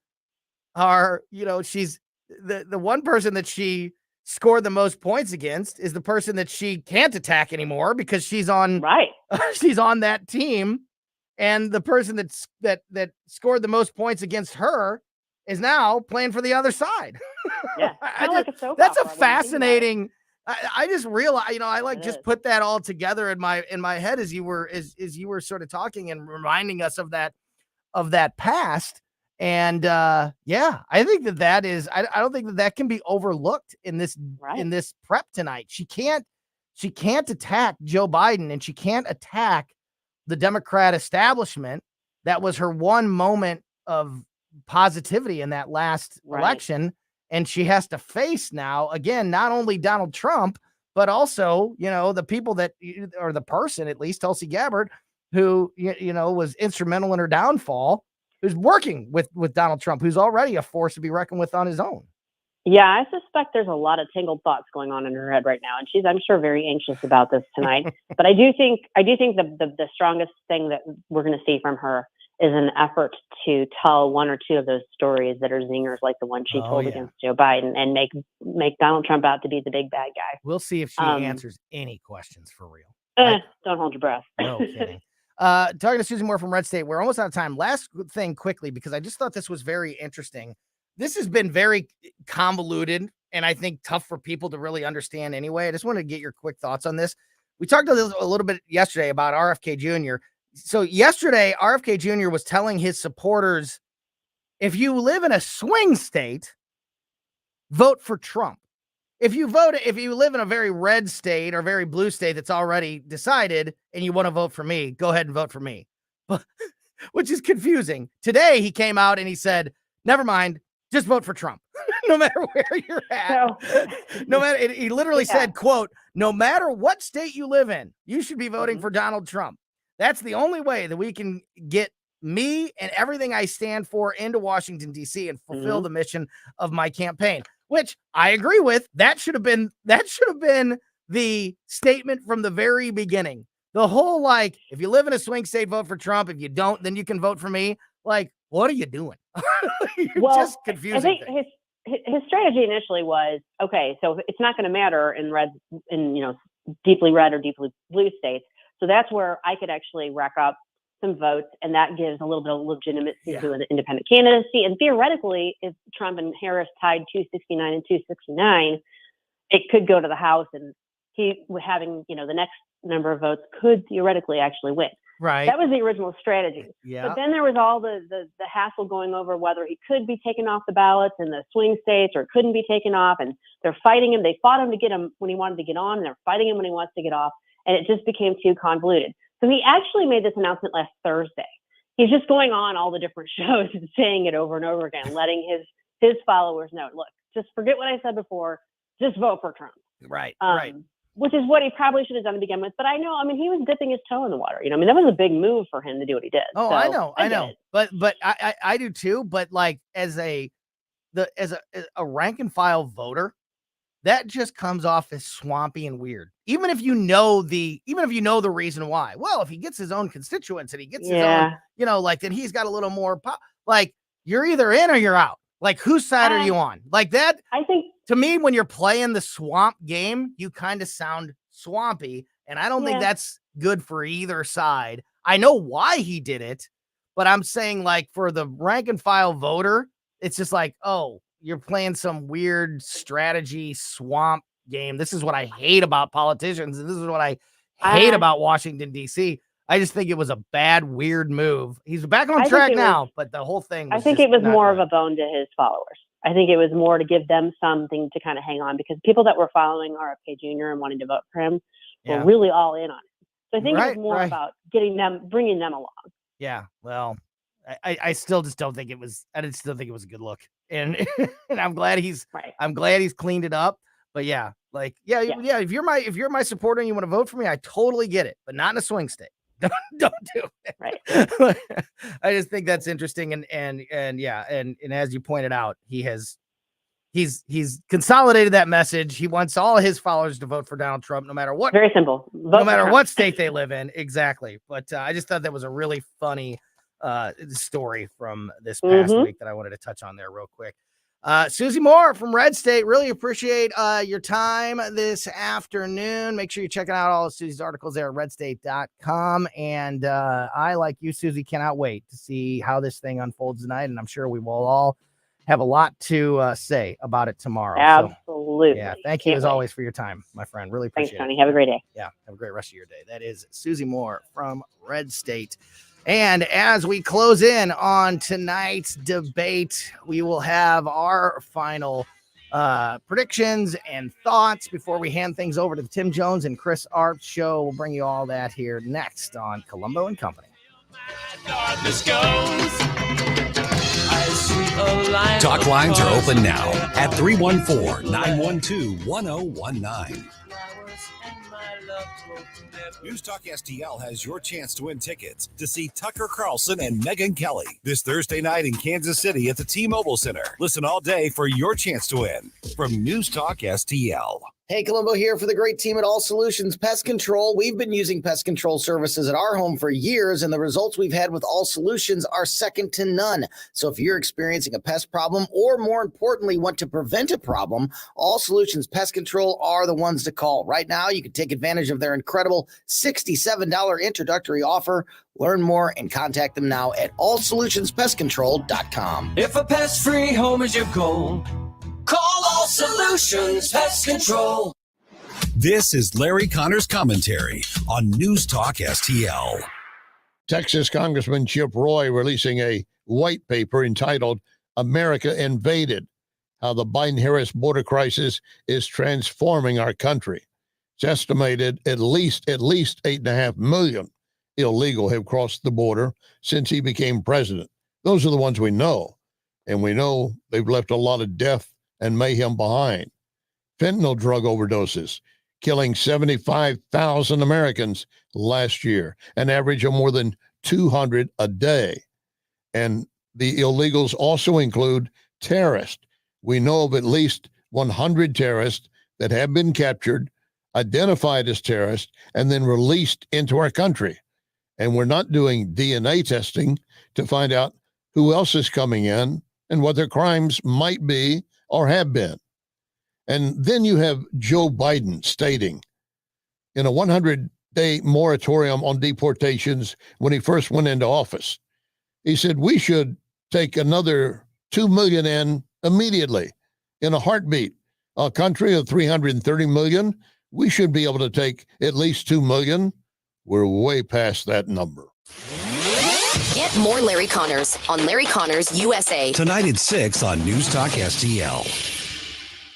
are, she's the one person that she scored the most points against is the person that she can't attack anymore because she's on she's on that team. And the person that scored the most points against her is now playing for the other side. Yeah. That's a fascinating. I just realized, I just put that all together in my head as you were sort of talking and reminding us of that past. And I think that is, I don't think that can be overlooked in this prep tonight. She can't attack Joe Biden, and she can't attack the Democrat establishment. That was her one moment of positivity in that last election. And she has to face now, again, not only Donald Trump, but also, the people that, or the person, at least Tulsi Gabbard, who, was instrumental in her downfall, who's working with Donald Trump, who's already a force to be reckoned with on his own. Yeah, I suspect there's a lot of tangled thoughts going on in her head right now, and she's, I'm sure, very anxious about this tonight. But I do think the strongest thing that we're going to see from her is an effort to tell one or two of those stories that are zingers, like the one she told against Joe Biden, and make Donald Trump out to be the big bad guy. We'll see if she answers any questions for real. Don't hold your breath. No kidding. Talking to Susan Moore from Red State, we're almost out of time. Last thing quickly, because I just thought this was very interesting. This has been very convoluted and I think tough for people to really understand anyway. I just want to get your quick thoughts on this. We talked a little bit yesterday about RFK Jr. So yesterday, RFK Jr. was telling his supporters, if you live in a swing state, vote for Trump. If you live in a very red state or very blue state that's already decided and you want to vote for me, go ahead and vote for me. Which is confusing. Today he came out and he said, never mind, just vote for Trump. No matter where you're at. He literally said, quote, no matter what state you live in, you should be voting for Donald Trump. That's the only way that we can get me and everything I stand for into Washington, D.C. and fulfill the mission of my campaign, which I agree with. That should have been the statement from the very beginning. The whole, if you live in a swing state, vote for Trump. If you don't, then you can vote for me. What are you doing? You're just confusing. I think his strategy initially was, okay, so it's not going to matter in deeply red or deeply blue states. So that's where I could actually rack up some votes, and that gives a little bit of legitimacy to an independent candidacy. And theoretically, if Trump and Harris tied 269 and 269, it could go to the House, and he having, the next number of votes could theoretically actually win. Right. That was the original strategy. Yeah. But then there was all the hassle going over whether he could be taken off the ballots in the swing states or couldn't be taken off. And they're fighting him. They fought him to get him when he wanted to get on, and they're fighting him when he wants to get off. And it just became too convoluted. So he actually made this announcement last Thursday. He's just going on all the different shows and saying it over and over again, letting his followers know, look, just forget what I said before. Just vote for Trump. Right. Right. Which is what he probably should have done to begin with. But I know, he was dipping his toe in the water. That was a big move for him to do what he did. Oh, so, I know. it. But I do too. But like as a rank and file voter, that just comes off as swampy and weird. Even if you know the reason why. Well, if he gets his own constituents and he gets his own, then he's got a little more like you're either in or you're out. Like whose side are you on? Like that. I think to me, when you're playing the swamp game, you kind of sound swampy. And I don't think that's good for either side. I know why he did it, but I'm saying like for the rank and file voter, it's just like, oh, you're playing some weird strategy swamp game. This is what I hate about politicians. And this is what I hate about Washington, D.C. I just think it was a bad, weird move. He's back on track now, but the whole thing was I think it was more of a bone to his followers. I think it was more to give them something to kind of hang on, because people that were following RFK Jr. and wanting to vote for him were really all in on it. So I think it was more about bringing them along. Yeah. Well, I still just don't think it was. I still think it was a good look, and and I'm glad he's cleaned it up. But yeah. If you're my supporter and you want to vote for me, I totally get it, but not in a swing state. Don't do it. Right. I just think that's interesting, and as you pointed out, he's consolidated that message. He wants all his followers to vote for Donald Trump, no matter what. Very simple. No matter what state they live in. Exactly. But I just thought that was a really funny story from this past week that I wanted to touch on there real quick. Susie Moore from Red State, really appreciate your time this afternoon. Make sure you're checking out all of Susie's articles there at redstate.com. And I, like you, Susie, cannot wait to see how this thing unfolds tonight. And I'm sure we will all have a lot to say about it tomorrow. Absolutely. So, thank you as always for your time, my friend. Really appreciate it. Thanks, Tony. Have a great day. Yeah, have a great rest of your day. That is Susie Moore from Red State. And as we close in on tonight's debate, we will have our final predictions and thoughts before we hand things over to the Tim Jones and Chris Arp show. We'll bring you all that here next on Colombo and Company. Talk lines are open now at 314-912-1019. News Talk STL has your chance to win tickets to see Tucker Carlson and Megyn Kelly this Thursday night in Kansas City at the T-Mobile Center. Listen all day for your chance to win from News Talk STL. Hey, Colombo here for the great team at All Solutions Pest Control. We've been using pest control services at our home for years, and the results we've had with All Solutions are second to none. So if you're experiencing a pest problem, or more importantly, want to prevent a problem, All Solutions Pest Control are the ones to call. Right now, you can take advantage of their incredible $67 introductory offer. Learn more and contact them now at allsolutionspestcontrol.com. If a pest-free home is your goal, call All Solutions Pest Control. This is Larry Connor's commentary on News Talk STL. Texas Congressman Chip Roy releasing a white paper entitled America Invaded, How the Biden-Harris Border Crisis is Transforming Our Country. It's estimated at least 8.5 million illegal have crossed the border since he became president. Those are the ones we know. And we know they've left a lot of death and mayhem behind. Fentanyl drug overdoses, killing 75,000 Americans last year, an average of more than 200 a day. And the illegals also include terrorists. We know of at least 100 terrorists that have been captured, identified as terrorists, and then released into our country. And we're not doing DNA testing to find out who else is coming in and what their crimes might be or have been. And then you have Joe Biden stating in a 100-day moratorium on deportations when he first went into office, he said we should take another 2 million in immediately in a heartbeat. A country of 330 million We should be able to take at least 2 million. We're way past that number. Get more Larry Connors on Larry Connors USA. Tonight at 6 on News Talk STL.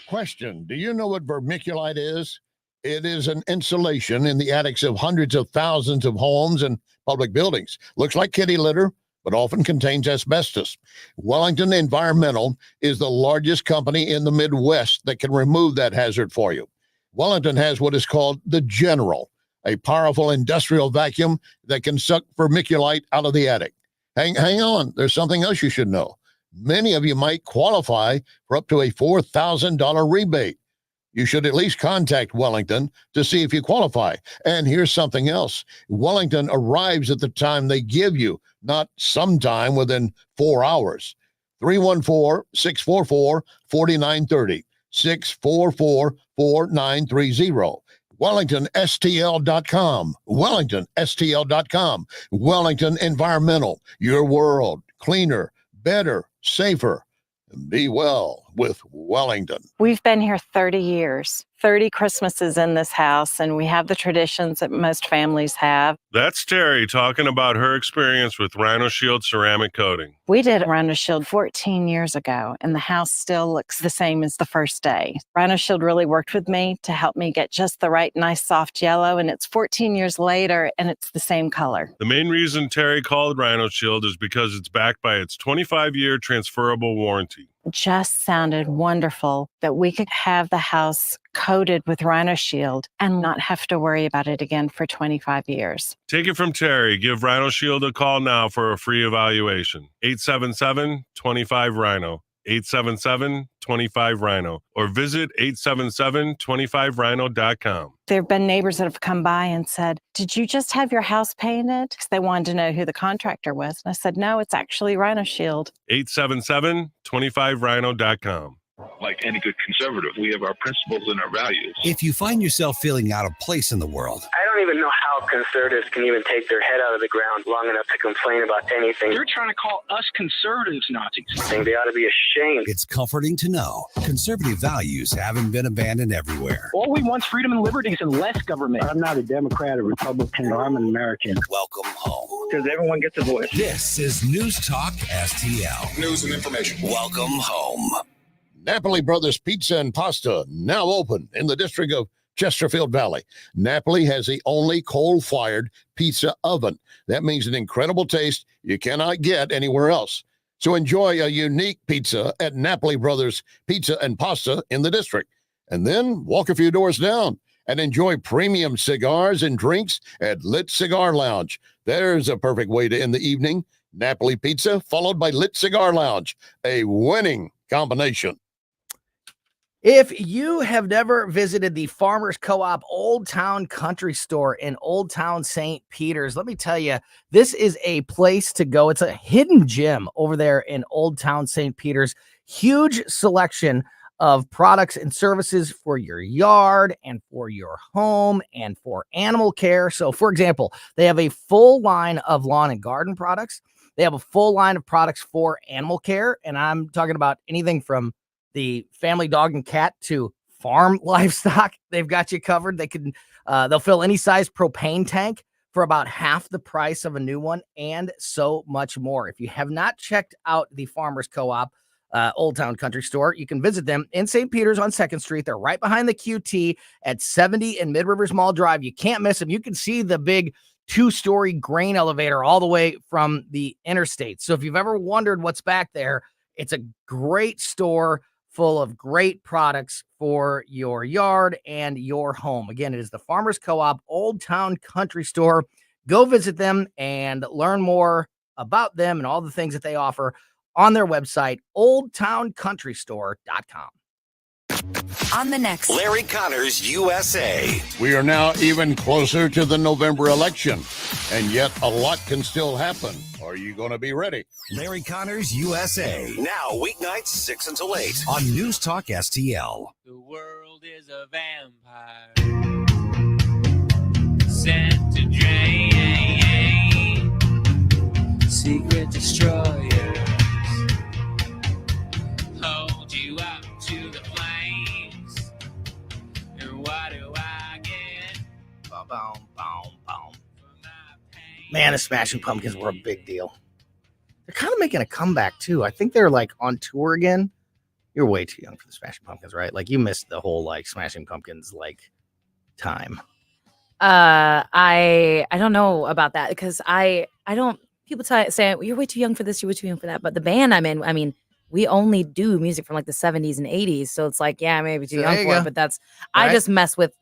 Question: do you know what vermiculite is? It is an insulation in the attics of hundreds of thousands of homes and public buildings. Looks like kitty litter, but often contains asbestos. Wellington Environmental is the largest company in the Midwest that can remove that hazard for you. Wellington has what is called the General, a powerful industrial vacuum that can suck vermiculite out of the attic. Hang on, there's something else you should know. Many of you might qualify for up to a $4,000 rebate. You should at least contact Wellington to see if you qualify. And here's something else. Wellington arrives at the time they give you, not sometime within 4 hours. 314-644-4930, 644-4930. WellingtonSTL.com, WellingtonSTL.com, Wellington Environmental, your world, cleaner, better, safer. Be well with Wellington. We've been here 30 years, 30 Christmases in this house, and we have the traditions that most families have. That's Terry talking about her experience with Rhino Shield ceramic coating. We did Rhino Shield 14 years ago, and the house still looks the same as the first day. Rhino Shield really worked with me to help me get just the right, nice, soft yellow, and it's 14 years later, and it's the same color. The main reason Terry called Rhino Shield is because it's backed by its 25-year transferable warranty. It just sounded wonderful that we could have the house coated with Rhino Shield and not have to worry about it again for 25 years. Take it from Terry. Give Rhino Shield a call now for a free evaluation. 877-25-RHINO. 877-25-RHINO. Or visit 877-25rhino.com. There have been neighbors that have come by and said, "Did you just have your house painted?" Because they wanted to know who the contractor was. And I said, "No, it's actually Rhino Shield." 877-25rhino.com. Like any good conservative, we have our principles and our values. If you find yourself feeling out of place in the world, I don't even know how conservatives can even take their head out of the ground long enough to complain about anything. You're trying to call us conservatives Nazis. I think they ought to be ashamed. it's comforting to know conservative values haven't been abandoned everywhere. All we want is freedom and liberties and less government. I'm not a Democrat or Republican. I'm an American. Welcome home. Because everyone gets a voice. This is News Talk STL. News and information. Welcome home. Napoli Brothers Pizza and Pasta, now open in the district of Chesterfield Valley. Napoli has the only coal-fired pizza oven. That means an incredible taste you cannot get anywhere else. So enjoy a unique pizza at Napoli Brothers Pizza and Pasta in the district. And then walk a few doors down and enjoy premium cigars and drinks at Lit Cigar Lounge. There's a perfect way to end the evening. Napoli Pizza followed by Lit Cigar Lounge, a winning combination. If you have never visited the Farmers Co-op Old Town Country Store in Old Town St. Peters, let me tell you, this is a place to go. It's a hidden gem over there in Old Town St. Peters. Huge selection of products and services for your yard and for your home and for animal care. So, for example, they have a full line of lawn and garden products. They have a full line of products for animal care, and I'm talking about anything from the family dog and cat to farm livestock. They've got you covered. They'll fill any size propane tank for about half the price of a new one and so much more. If you have not checked out the Farmers Co-op Old Town Country Store, you can visit them in St. Peters on 2nd Street. They're right behind the QT at 70 and Mid-Rivers Mall Drive. You can't miss them. You can see the big 2-story grain elevator all the way from the interstate. So if you've ever wondered what's back there, it's a great store full of great products for your yard and your home. Again, it is the Farmers Co-op Old Town Country Store. Go visit them and learn more about them and all the things that they offer on their website, oldtowncountrystore.com. On the next Larry Connors USA. We are now even closer to the November election, and yet a lot can still happen. Are you going to be ready? Larry Connors USA. Now weeknights 6 until 8 on News Talk STL. The world is a vampire sent to drain. Secret destroyers hold you up to the flames. And what do I boom, boom, boom. Man, the Smashing Pumpkins were a big deal. They're kind of making a comeback, too. I think they're, like, on tour again. You're way too young for the Smashing Pumpkins, right? Like, you missed the whole, like, Smashing Pumpkins, like, time. I don't know about that because I don't. People say you're way too young for this, you're way too young for that. But the band I'm in, I mean, we only do music from like the 70s and 80s, so it's like, yeah, maybe too young for it. But that's I just mess with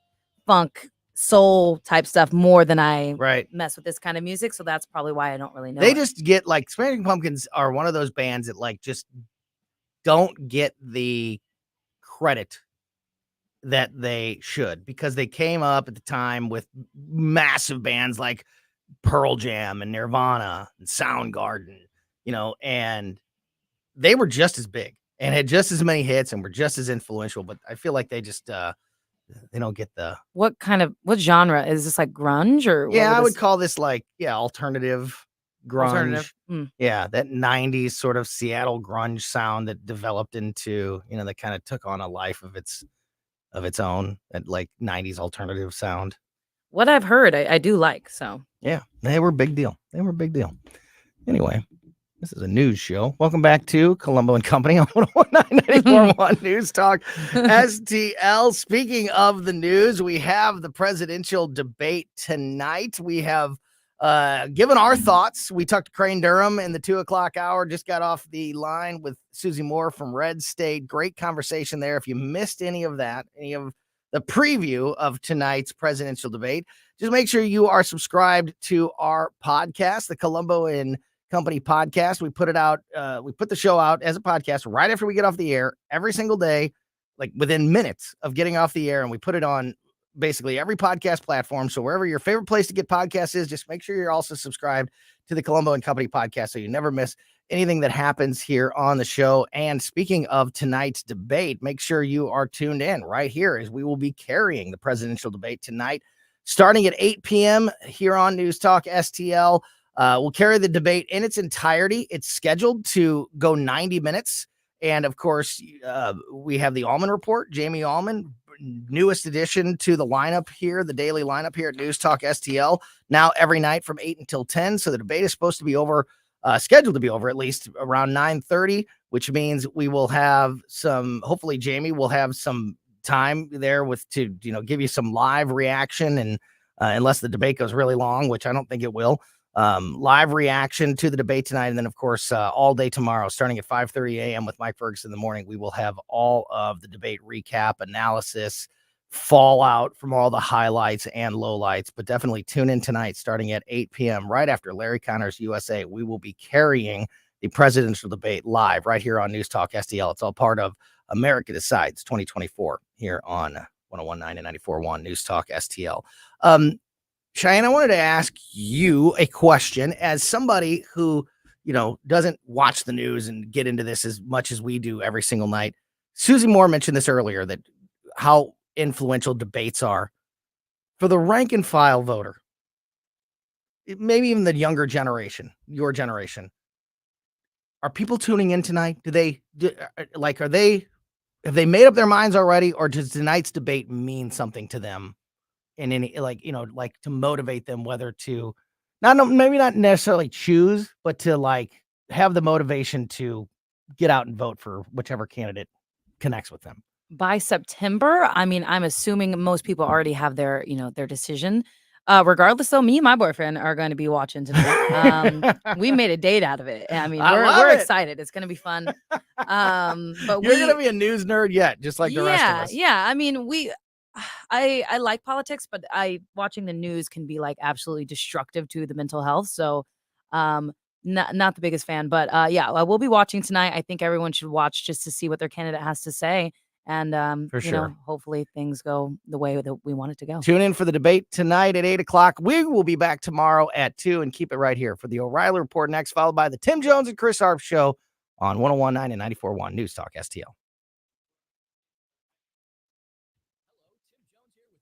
funk, soul type stuff more than I mess with this kind of music. So that's probably why I don't really know. They it. just get like Smashing Pumpkins are one of those bands that like just don't get the credit that they should because they came up at the time with massive bands like Pearl Jam and Nirvana and Soundgarden, you know, and they were just as big and had just as many hits and were just as influential, but I feel like they just they don't get the what genre is this, like grunge or yeah, I would this... call this like alternative grunge. Alternative. Yeah, that 90s sort of Seattle grunge sound that developed into, you know, that kind of took on a life of its own, that like 90s alternative sound. What I've heard, I do like, so. Yeah, they were a big deal. Anyway, this is a news show. Welcome back to Colombo and Company on 101.9 News Talk STL. Speaking of the news, we have the presidential debate tonight. We have given our thoughts. We talked to Crane Durham in the 2:00 hour, just got off the line with Susie Moore from Red State. Great conversation there. If you missed any of that, any of the preview of tonight's presidential debate, just make sure you are subscribed to our podcast, the Colombo and Company podcast. We put it out. We put the show out as a podcast right after we get off the air every single day, like within minutes of getting off the air. And we put it on basically every podcast platform. So wherever your favorite place to get podcasts is, just make sure you're also subscribed to the Colombo and Company podcast so you never miss anything that happens here on the show. And speaking of tonight's debate, make sure you are tuned in right here as we will be carrying the presidential debate tonight, starting at 8 p.m. here on News Talk STL. We'll carry the debate in its entirety. It's scheduled to go 90 minutes. And of course, we have the Allman Report, Jamie Allman, newest addition to the lineup here, the daily lineup here at News Talk STL, now every night from 8 until 10. So the debate is supposed to be over, scheduled to be over at least around 9:30, which means we will have some, hopefully Jamie will have some time there to give you some live reaction, and unless the debate goes really long, which I don't think it will. Live reaction to the debate tonight. And then, of course, all day tomorrow, starting at 5:30 a.m. with Mike Ferguson in the morning, we will have all of the debate recap, analysis, fallout from all the highlights and lowlights. But definitely tune in tonight, starting at 8 p.m., right after Larry Connor's USA. We will be carrying the presidential debate live right here on News Talk STL. It's all part of America Decides 2024 here on 101.9 and 94.1 News Talk STL. Cheyenne, I wanted to ask you a question as somebody who, doesn't watch the news and get into this as much as we do every single night. Susie Moore mentioned this earlier, that how influential debates are for the rank and file voter, maybe even the younger generation, your generation. Are people tuning in tonight? Have they made up their minds already, or does tonight's debate mean something to them? In any, to motivate them, whether to maybe not necessarily choose, but to have the motivation to get out and vote for whichever candidate connects with them. By September, I mean, I'm assuming most people already have their decision. Regardless, though, me and my boyfriend are going to be watching tonight. We made a date out of it. I mean, we're excited. It's going to be fun. But you're going to be a news nerd yet, just like the rest of us. Yeah. I mean, I like politics, but watching the news can be absolutely destructive to the mental health. So, not the biggest fan, but yeah, I will be watching tonight. I think everyone should watch just to see what their candidate has to say. And, for sure, hopefully things go the way that we want it to go. Tune in for the debate tonight at 8 o'clock. We will be back tomorrow at 2, and keep it right here for the O'Reilly Report next, followed by the Tim Jones and Chris Arp Show on 101.9 and 94.1 News Talk STL.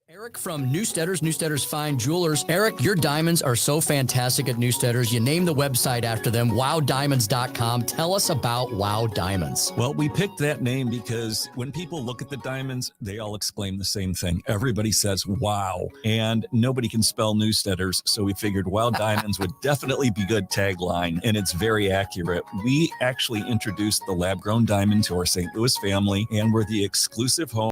Eric from Newsteaders Fine Jewelers. Eric, your diamonds are so fantastic at Newsteaders. You named the website after them, wowdiamonds.com. Tell us about Wow Diamonds. Well, we picked that name because when people look at the diamonds, they all exclaim the same thing. Everybody says, wow. And nobody can spell Newsteaders, so we figured Wow Diamonds would definitely be good tagline, and it's very accurate. We actually introduced the lab-grown diamond to our St. Louis family, and we're the exclusive home